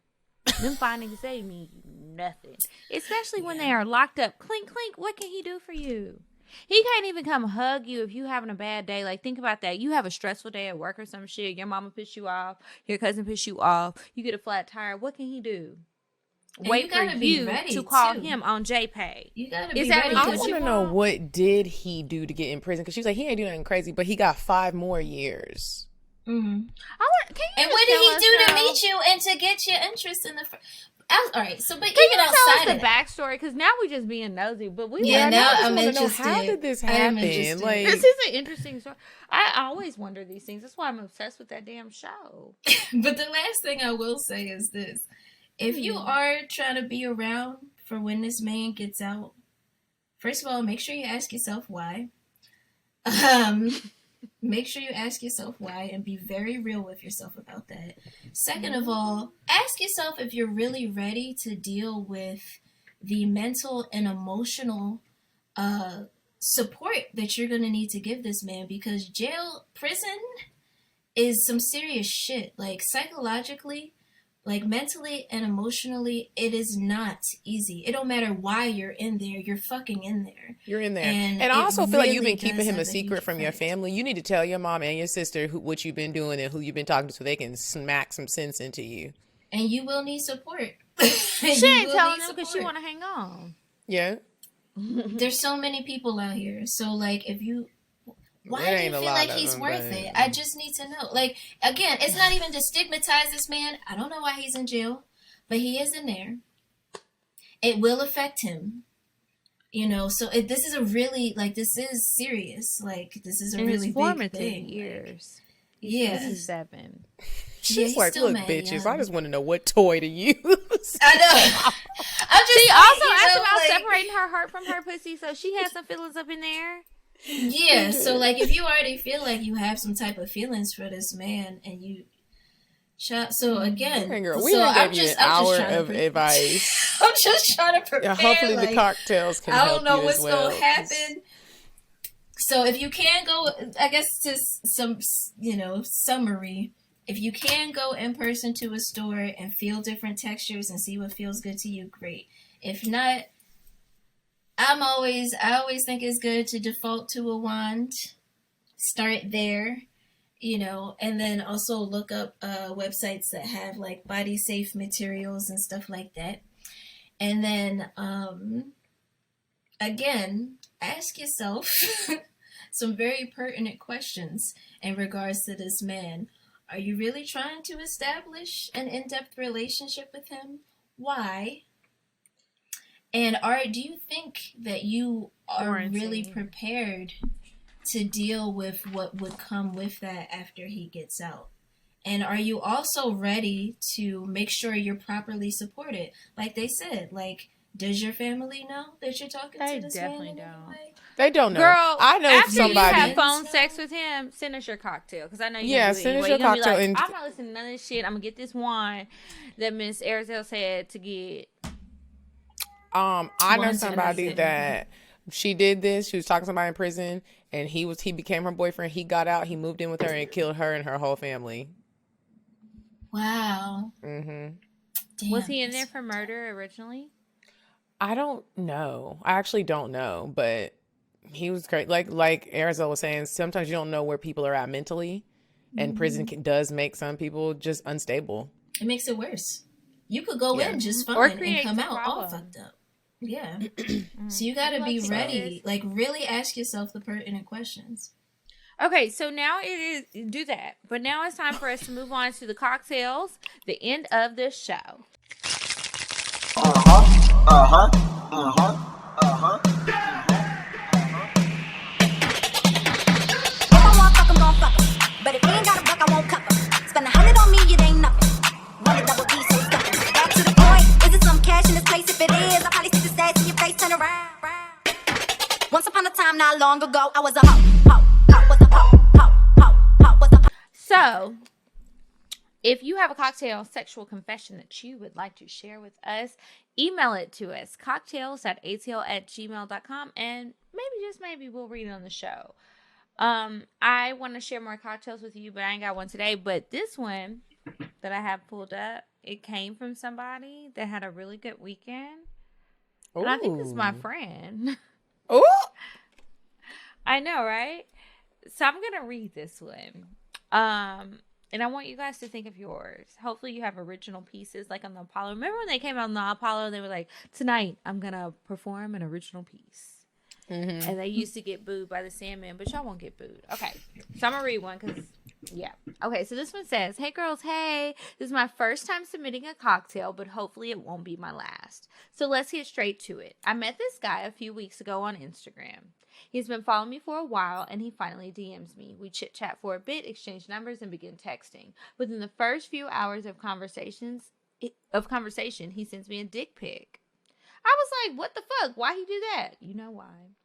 Them fine niggas, they mean nothing. Especially when they are locked up. Clink, clink, what can he do for you? He can't even come hug you if you having a bad day. Like, think about that. You have a stressful day at work or some shit. Your mama pissed you off. Your cousin pissed you off. You get a flat tire. What can he do? And wait for you to call him on JPay. You gotta be ready. I want to know, what did he do to get in prison? Because she was like, he ain't doing nothing crazy, but he got 5 more years. Mm-hmm. And what did he do to meet you and to get your interest in the? All right, so but even outside of the backstory, because now we just being nosy, but we now I'm interested. How did this happen? Like, this is an interesting story. I always wonder these things. That's why I'm obsessed with that damn show. But the last thing I will say is this: if you are trying to be around for when this man gets out, first of all, make sure you ask yourself why. Make sure you ask yourself why and be very real with yourself about that. Second of all, ask yourself if you're really ready to deal with the mental and emotional support that you're going to need to give this man, because prison is some serious shit. Like, psychologically, like mentally and emotionally, it is not easy. It don't matter why you're in there. You're fucking in there. You're in there. And I also feel like you've been keeping him a secret from your family. You need to tell your mom and your sister what you've been doing and who you've been talking to, so they can smack some sense into you. And you will need support. She ain't telling them because she want to hang on. Yeah. There's so many people out here. So, like, if you... Why do you feel like he's worth it? I just need to know. Like, again, it's not even to stigmatize this man. I don't know why he's in jail, but he is in there. It will affect him. You know, so this is a really, like, this is serious. Like, this is a really big thing. Years. Yeah. This is 7. She's like, look, bitches, I just want to know what toy to use. I know. I'm just she saying, also asked know, about like, separating her heart from her pussy, so she has some feelings up in there. Yeah, so, like, if you already feel like you have some type of feelings for this man, and you... So, again... Hey, girl, we done gave you an hour of advice. I'm just trying to prepare. Hopefully like, the cocktails can I help don't know you what's as well. going to happen. So, if you can go... I guess just some, summary... If you can go in person to a store and feel different textures and see what feels good to you, great. If not, I always think it's good to default to a wand. Start there, and then also look up websites that have like body safe materials and stuff like that. And then, again, ask yourself some very pertinent questions in regards to this man. Are you really trying to establish an in-depth relationship with him? Why? And do you think that you are really prepared to deal with what would come with that after he gets out? And are you also ready to make sure you're properly supported? Like they said, like, does your family know that you're talking to this man in any way? They don't know. Girl, I know after somebody. you have phone sex with him, send us your cocktail. Because I know you send us your cocktail. Like, I'm not listening to none of this shit. I'm going to get this wine that Miss Arizell said to get. I know somebody that she did this. She was talking to somebody in prison, and he became her boyfriend. He got out. He moved in with her and killed her and her whole family. Wow. Mm-hmm. Damn, was he in there for murder originally? I don't know. I actually don't know, but he was great. Like Arizona was saying, sometimes you don't know where people are at mentally, and prison does make some people just unstable. It makes it worse. You could go in just fine and come out all fucked up. Yeah. So you got to be ready. Like, really ask yourself the pertinent questions. Okay, so now it is, do that. But now it's time for us to move on to the cocktails, the end of the show. But if you ain't got a buck, I won't cover. Spend 100 on me, it ain't nothing. Run a double D, so stuff. Back to the point. Is it some cash in this place? If it is, I'll probably see the stats in your face, turn around. Once upon a time, not long ago, I was a So, if you have a cocktail sexual confession that you would like to share with us, email it to us, cocktails@atl@gmail.com, and just maybe we'll read it on the show. I want to share more cocktails with you, but I ain't got one today. But this one that I have pulled up, it came from somebody that had a really good weekend. Ooh. And I think this is my friend. Oh, I know, right? So I'm going to read this one. And I want you guys to think of yours. Hopefully you have original pieces like on the Apollo. Remember when they came out on the Apollo and they were like, tonight I'm going to perform an original piece. Mm-hmm. And they used to get booed by the Sandman, but y'all won't get booed. Okay. So I'm going to read one because, yeah. Okay, so this one says, hey girls, hey. This is my first time submitting a cocktail, but hopefully it won't be my last. So let's get straight to it. I met this guy a few weeks ago on Instagram. He's been following me for a while, and he finally DMs me. We chit-chat for a bit, exchange numbers, and begin texting. Within the first few hours of conversation, he sends me a dick pic. I was like, what the fuck? Why he do that? You know why.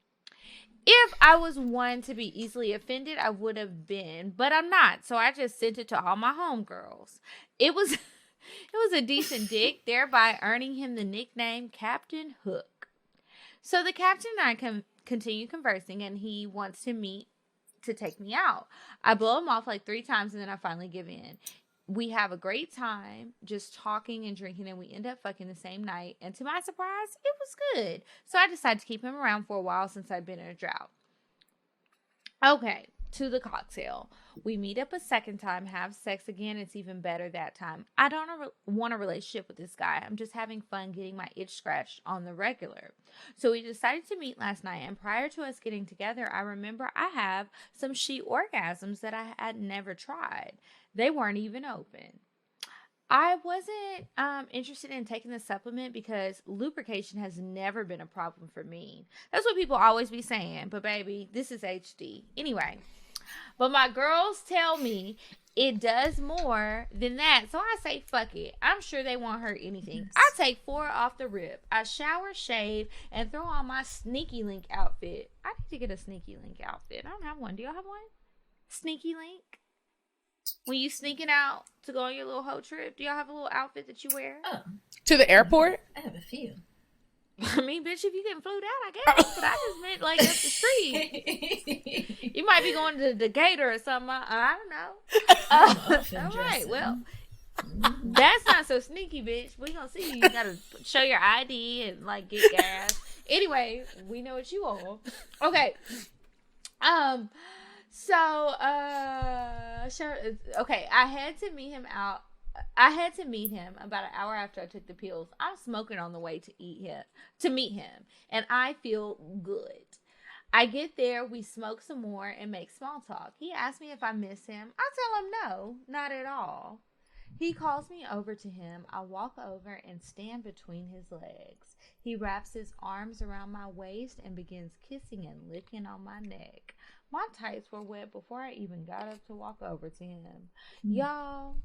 If I was one to be easily offended, I would have been, but I'm not. So I just sent it to all my homegirls. It was a decent dick, thereby earning him the nickname Captain Hook. So the captain and I continue conversing, and he wants to meet to take me out. I blow him off like 3 times, and then I finally give in. We have a great time just talking and drinking, and we end up fucking the same night. And to my surprise, it was good. So I decided to keep him around for a while since I've been in a drought. Okay, to the cocktail. We meet up a second time, have sex again. It's even better that time. I don't want a relationship with this guy. I'm just having fun getting my itch scratched on the regular. So we decided to meet last night, and prior to us getting together, I remember I have some sheet orgasms that I had never tried. They weren't even open. I wasn't interested in taking the supplement because lubrication has never been a problem for me. That's what people always be saying. But baby, this is HD. Anyway, but my girls tell me it does more than that. So I say, fuck it. I'm sure they won't hurt anything. I take 4 off the rip. I shower, shave, and throw on my Sneaky Link outfit. I need to get a Sneaky Link outfit. I don't have one. Do y'all have one? Sneaky Link? When you sneaking out to go on your little whole trip, do y'all have a little outfit that you wear? Oh, To the airport? I have a few. I mean, bitch, if you getting flued out, I guess. But I just meant like up the street. You might be going to the Gator or something. I don't know. All right, well, that's not so sneaky, bitch. We gonna see you. You gotta show your ID and like get gas. Anyway, we know what you on. Okay. Okay, I had to meet him about an hour after I took the pills. I'm smoking on the way to meet him, and I feel good. I get there, we smoke some more and make small talk. He asks me if I miss him. I tell him no, not at all. He calls me over to him. I walk over and stand between his legs. He wraps his arms around my waist and begins kissing and licking on my neck. My tights were wet before I even got up to walk over to him. Y'all,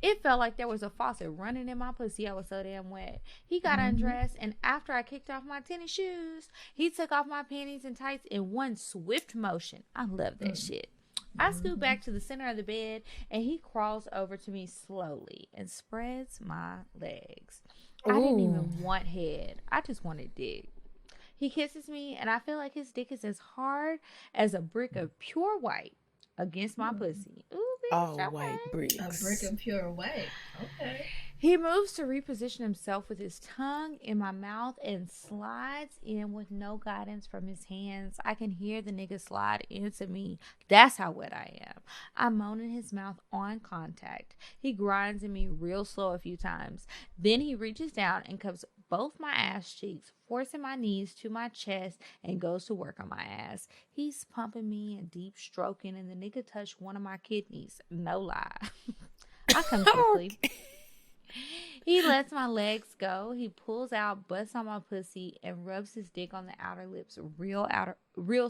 it felt like there was a faucet running in my pussy. I was so damn wet. He got undressed, and after I kicked off my tennis shoes, he took off my panties and tights in one swift motion. I love that shit. I scoot back to the center of the bed, and he crawls over to me slowly and spreads my legs. I didn't even want head. I just wanted dick. He kisses me, and I feel like his dick is as hard as a brick of pure white against my pussy. Ooh, bitch, All okay. white bricks. A brick of pure white. Okay. He moves to reposition himself with his tongue in my mouth and slides in with no guidance from his hands. I can hear the nigga slide into me. That's how wet I am. I moan in his mouth on contact. He grinds in me real slow a few times. Then he reaches down and cups both my ass cheeks, forcing my knees to my chest, and goes to work on my ass. He's pumping me and deep stroking, and the nigga touched one of my kidneys. No lie. I come quickly. He lets my legs go. He pulls out, busts on my pussy, and rubs his dick on the outer lips real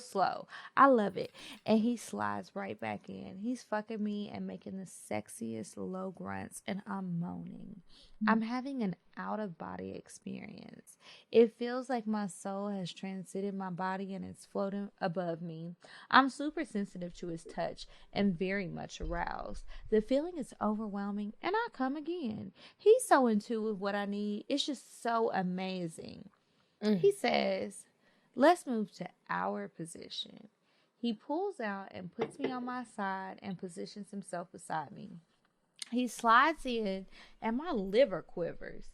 slow. I love it. And he slides right back in. He's fucking me and making the sexiest low grunts, and I'm moaning. I'm having an out-of-body experience. It feels like my soul has transcended my body and it's floating above me. I'm super sensitive to his touch and very much aroused. The feeling is overwhelming, and I come again. He's so in tune with what I need. It's just so amazing. He says, let's move to our position. He pulls out and puts me on my side and positions himself beside me. He slides in, and my liver quivers.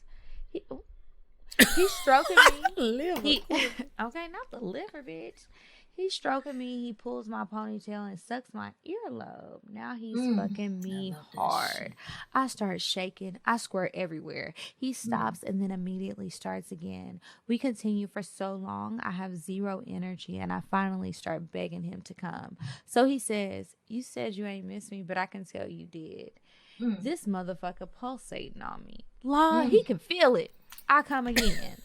He's stroking me. Okay, not the liver, bitch. He's stroking me. He pulls my ponytail and sucks my earlobe. Now he's fucking me hard. I start shaking. I squirt everywhere. He stops and then immediately starts again. We continue for so long, I have zero energy, and I finally start begging him to come. So he says, you said you ain't miss me, but I can tell you did. This motherfucker pulsating on me. He can feel it. I come again.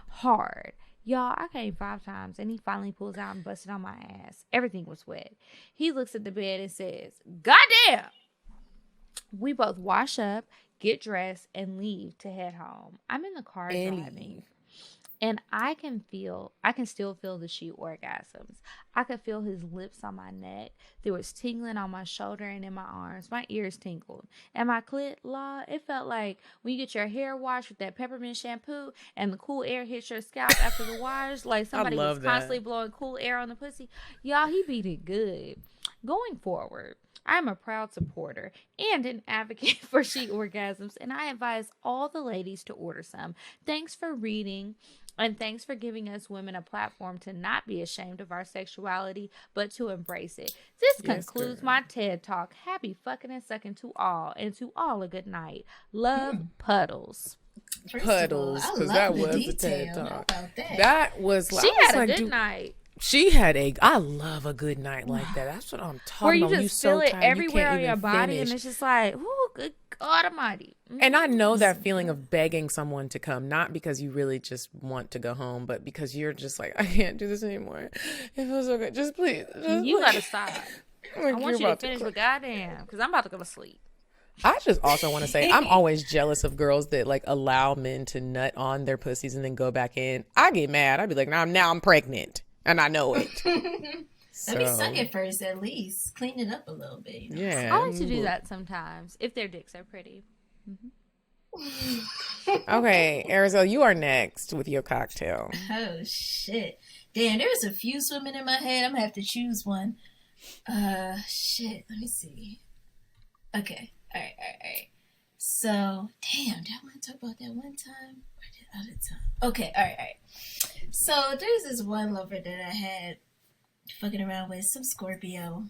Hard. Y'all, I came 5 times, and he finally pulls out and busted on my ass. Everything was wet. He looks at the bed and says, goddamn! We both wash up, get dressed, and leave to head home. I'm in the car driving. And I can still feel the sheet orgasms. I could feel his lips on my neck. There was tingling on my shoulder and in my arms. My ears tingled. And my clit, it felt like when you get your hair washed with that peppermint shampoo and the cool air hits your scalp after the wash. Like somebody was constantly blowing cool air on the pussy. Y'all, he beat it good. Going forward, I'm a proud supporter and an advocate for sheet orgasms, and I advise all the ladies to order some. Thanks for reading. And thanks for giving us women a platform to not be ashamed of our sexuality, but to embrace it. This concludes my TED Talk. Happy fucking and sucking to all, and to all a good night. Love, Puddles. Puddles, because that was a TED Talk. That was like, she had a good night. She had I love a good night like that. That's what I'm talking about. Where you just feel it everywhere on your body, finish. and it's just like, ooh, good God Almighty. And I know that feeling of begging someone to come, not because you really just want to go home, but because you're just like, I can't do this anymore. It feels so good. Just please. You gotta stop. I want you to finish, but goddamn, because I'm about to go to sleep. I just also want to say I'm always jealous of girls that like allow men to nut on their pussies and then go back in. I get mad. I'd be like, now I'm pregnant. And I know it. Let me suck it first, at least. Clean it up a little bit. You know? Yeah. I like to do that sometimes, if their dicks are pretty. Okay, Arizona, you are next with your cocktail. Oh, shit. Damn, there's a few swimming in my head. I'm going to have to choose one. Shit. Let me see. Okay. All right. So, damn, did I want to talk about that one time? Or the other time? Okay, all right. So, there's this one lover that I had fucking around with, some Scorpio.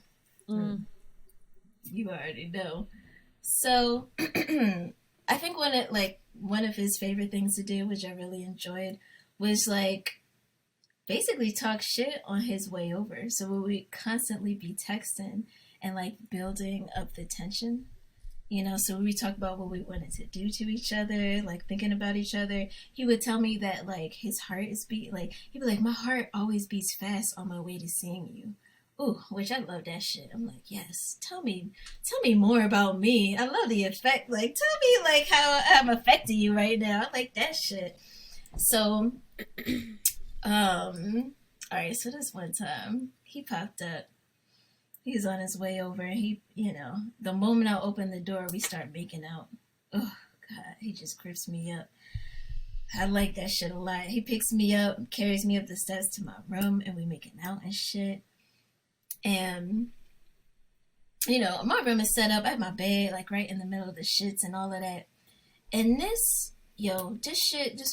You already know. So, I think one of his favorite things to do, which I really enjoyed, was like basically talk shit on his way over. So we would constantly be texting and like building up the tension. You know, so we talk about what we wanted to do to each other, like thinking about each other. He would tell me that like his heart is he'd be like, my heart always beats fast on my way to seeing you. Ooh, which I love that shit. I'm like, yes, tell me more about me. I love the effect. Like, tell me like how I'm affecting you right now. I like that shit. So, all right. So this one time he popped up. He's on his way over, and he, you know, the moment I open the door, we start making out. Oh, God, he just grips me up. I like that shit a lot. He picks me up, carries me up the steps to my room, and we making out and shit. And, you know, my room is set up. I have my bed, like, right in the middle of the shits and all of that. And this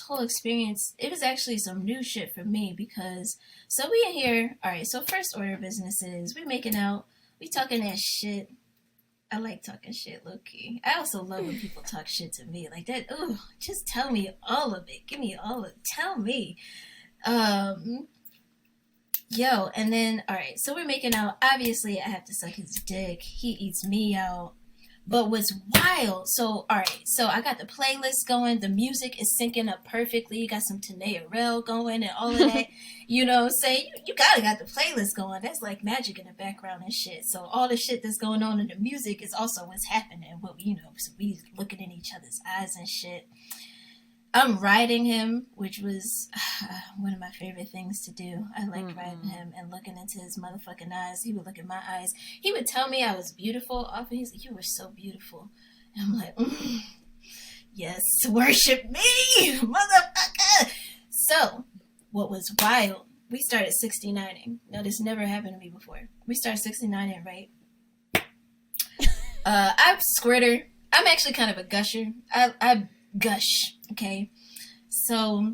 whole experience, it was actually some new shit for me because, so we in here, all right, so first order of business is we making out, we talking that shit. I like talking shit, low-key. I also love when people talk shit to me like that. Ooh, just tell me all of it. Give me all of it. Tell me. Yo, and then, all right, so we're making out. Obviously, I have to suck his dick. He eats me out. But what's wild, so, all right, so I got the playlist going. The music is syncing up perfectly. You got some Tanea Rell going and all of that. You know, say you gotta got the playlist going. That's like magic in the background and shit. So all the shit that's going on in the music is also what's happening. What, you know, so we looking in each other's eyes and shit. I'm riding him, which was one of my favorite things to do. I like riding him and looking into his motherfucking eyes. He would look in my eyes. He would tell me I was beautiful. Often he's like, you were so beautiful. And I'm like, yes, worship me, motherfucker. So, what was wild, we started 69ing. Now, this never happened to me before. We started 69ing, right? I'm a squirter. I'm actually kind of a gusher. I gush, okay? So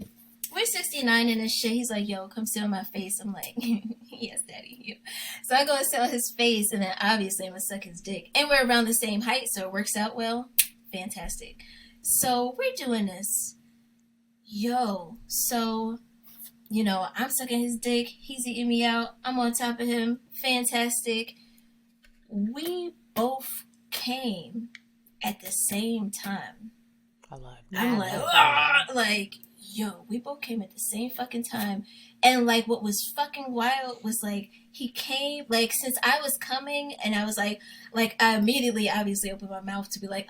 we're 69 and this shit. He's like, yo, come sit on my face. I'm like, yes, daddy. So I go and sit on his face, and then obviously I'm gonna suck his dick. And we're around the same height, so it works out well. Fantastic. So we're doing this. Yo, so, you know, I'm sucking his dick. He's eating me out. I'm on top of him. Fantastic. We both came at the same time. I love that. I'm like, yo, we both came at the same fucking time. And like, what was fucking wild was like, he came, like, since I was coming, and I was like, I immediately obviously opened my mouth to be like,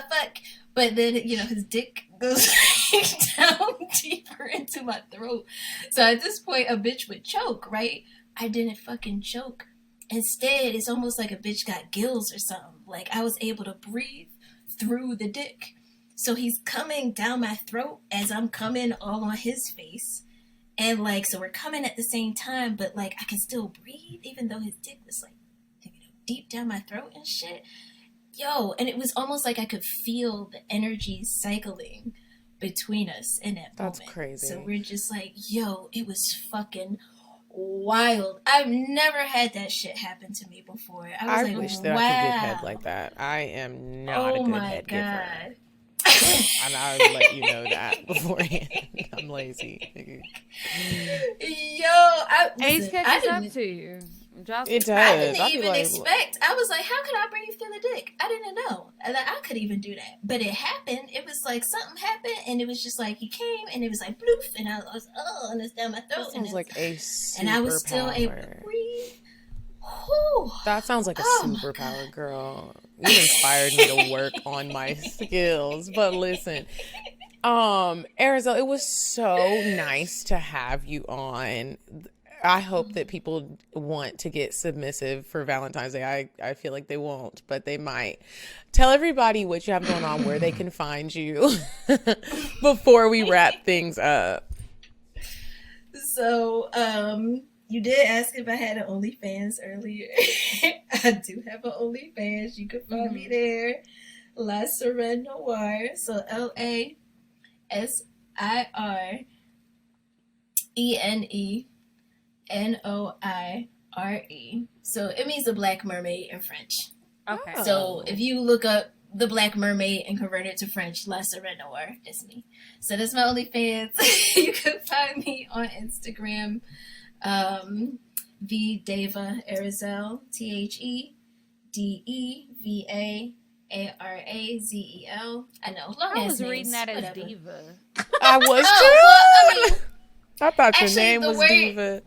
fuck. But then, you know, his dick goes down deeper into my throat. So at this point, a bitch would choke, right? I didn't fucking choke. Instead, it's almost like a bitch got gills or something. Like, I was able to breathe through the dick. So he's coming down my throat as I'm coming all on his face. And like, so we're coming at the same time, but like I can still breathe even though his dick was like, you know, deep down my throat and shit. Yo, and it was almost like I could feel the energy cycling between us in that moment. That's crazy. So we're just like, yo, it was fucking wild. I've never had that shit happen to me before. I was like, wish that wow. I could give head like that. I am not a good head giver. And I would let you know that beforehand. I'm lazy. Age catches up to you. It does. I didn't even expect. I was like, how could I bring you through the dick? I didn't know. And I could even do that. But it happened. It was like something happened, and it was just like he came, and it was like bloof, and I was and it's down my throat. That sounds like a superpower. And I was still able to breathe. Whew. That sounds like a superpower, girl. You inspired me to work on my skills. But listen, Arizona, it was so nice to have you on. I hope that people want to get submissive for Valentine's Day. I feel like they won't, but they might. Tell everybody what you have going on, where they can find you before we wrap things up. So, you did ask if I had an OnlyFans earlier. I do have an OnlyFans. You can find me there. La Sirene Noir. So LASIRENENOIRE. So it means the Black Mermaid in French. Okay. So if you look up the Black Mermaid and convert it to French, La Sirene Noir, it's me. So that's my OnlyFans. You can find me on Instagram. Deva Arizel, THEDEVAARAZEL. I know, long I ass was reading names, that as whatever. diva. I was too. I thought your name was Diva.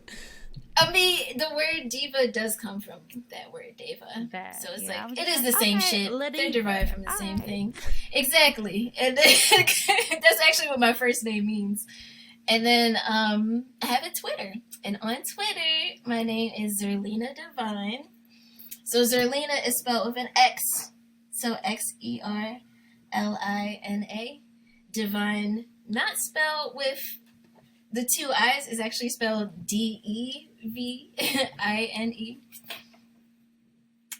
I mean, the word diva does come from that word deva. So it's like, it is the same shit. They're derived from the same thing. Exactly. And then, that's actually what my first name means. And then I have a Twitter. And on Twitter, my name is Zerlina Divine. So Zerlina is spelled with an X. So XERLINA. Divine, not spelled with the two I's, is actually spelled DEVINE.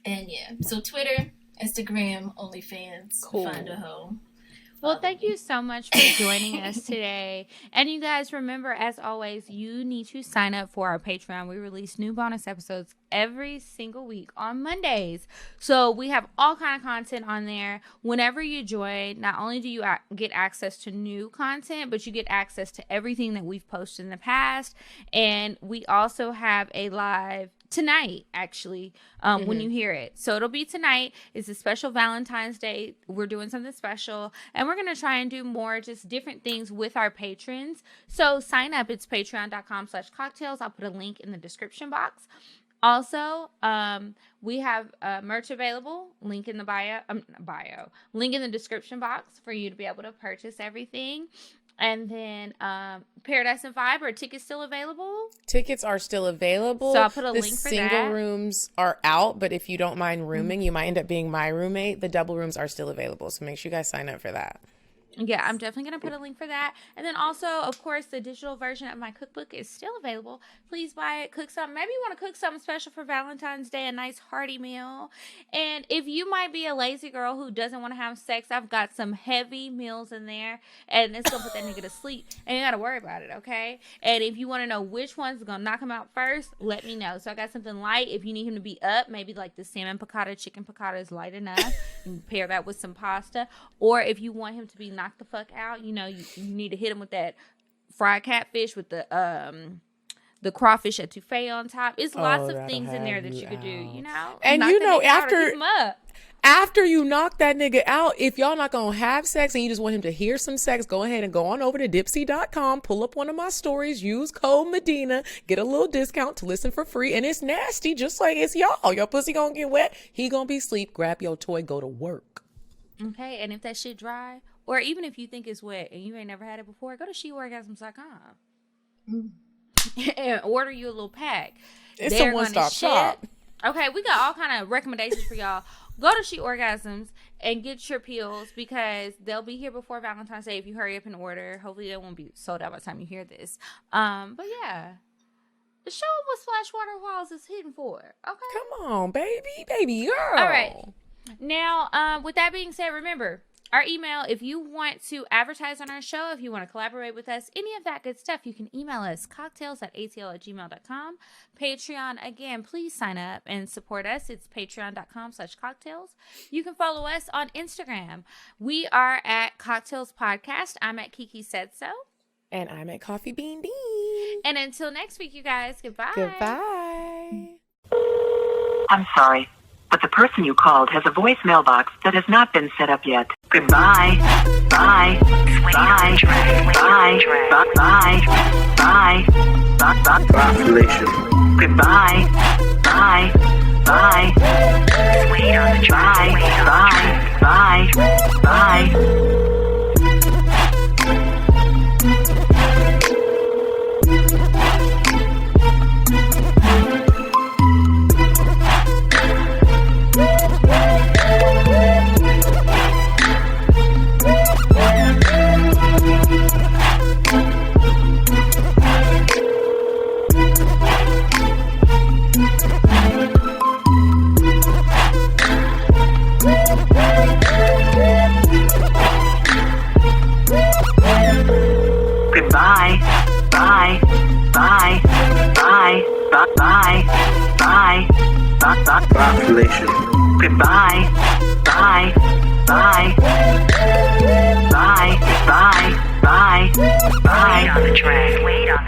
And yeah, so Twitter, Instagram, OnlyFans, Find a Hoe. Well, thank you so much for joining us today. And you guys, remember, as always, you need to sign up for our Patreon. We release new bonus episodes every single week on Mondays. So we have all kind of content on there. Whenever you join, not only do you get access to new content, but you get access to everything that we've posted in the past. And we also have a live tonight, actually, when you hear it. So it'll be tonight. It's a special Valentine's Day. We're doing something special, and we're going to try and do more just different things with our patrons. So sign up. It's patreon.com/cocktails. I'll put a link in the description box. Also, we have merch available. Link in the link in the description box for you to be able to purchase everything. And then Paradise and Vibe, are tickets still available? Tickets are still available. So I'll put a link for that. The single rooms are out, but if you don't mind rooming, you might end up being my roommate. The double rooms are still available, so make sure you guys sign up for that. Yeah, I'm definitely going to put a link for that. And then also, of course, the digital version of my cookbook is still available. Please buy it, cook something. Maybe you want to cook something special for Valentine's Day, a nice hearty meal. And if you might be a lazy girl who doesn't want to have sex, I've got some heavy meals in there, and it's going to put that nigga to sleep. And you got to worry about it, okay? And if you want to know which one's going to knock him out first, let me know. So I got something light. If you need him to be up, maybe like the salmon piccata, chicken piccata is light enough. You can pair that with some pasta. Or if you want him to be knocked the fuck out, you know, you need to hit him with that fried catfish with the crawfish etouffee on top. It's lots of things in there that you could do, you know. And you know, after you knock that nigga out, if y'all not gonna have sex and you just want him to hear some sex, go ahead and go on over to Dipsy.com, pull up one of my stories, use code Medina, get a little discount to listen for free. And it's nasty, just like it's y'all. Your pussy gonna get wet, he gonna be asleep. Grab your toy, go to work. Okay, and if that shit dry, or even if you think it's wet and you ain't never had it before, go to sheorgasms.com and order you a little pack. It's a one-stop shop. Okay, we got all kind of recommendations for y'all. Go to She Orgasms and get your pills because they'll be here before Valentine's Day if you hurry up and order. Hopefully they won't be sold out by the time you hear this. But yeah, the show what Splashwater Walls is hitting for. Okay, come on, baby girl. All right. Now, with that being said, remember, our email, if you want to advertise on our show, if you want to collaborate with us, any of that good stuff, you can email us, cocktails@atl@gmail.com. Patreon, again, please sign up and support us. It's patreon.com/cocktails. You can follow us on Instagram. We are at Cocktails Podcast. I'm at Kiki Said So. And I'm at Coffee Bean Bean. And until next week, you guys, goodbye. Goodbye. I'm sorry, but the person you called has a voicemail box that has not been set up yet. Goodbye. Bye. Bye. Bye. Bye. Bye. Bye. Population. Goodbye. Bye. Bye. Wait on the track. Bye. Bye. Bye. Goodbye. Bye. Bye. Bye. Bye. Bye. Bye. Population. Goodbye. Bye. Bye. Bye. Bye. Bye. Bye. Wait on the track. Wait on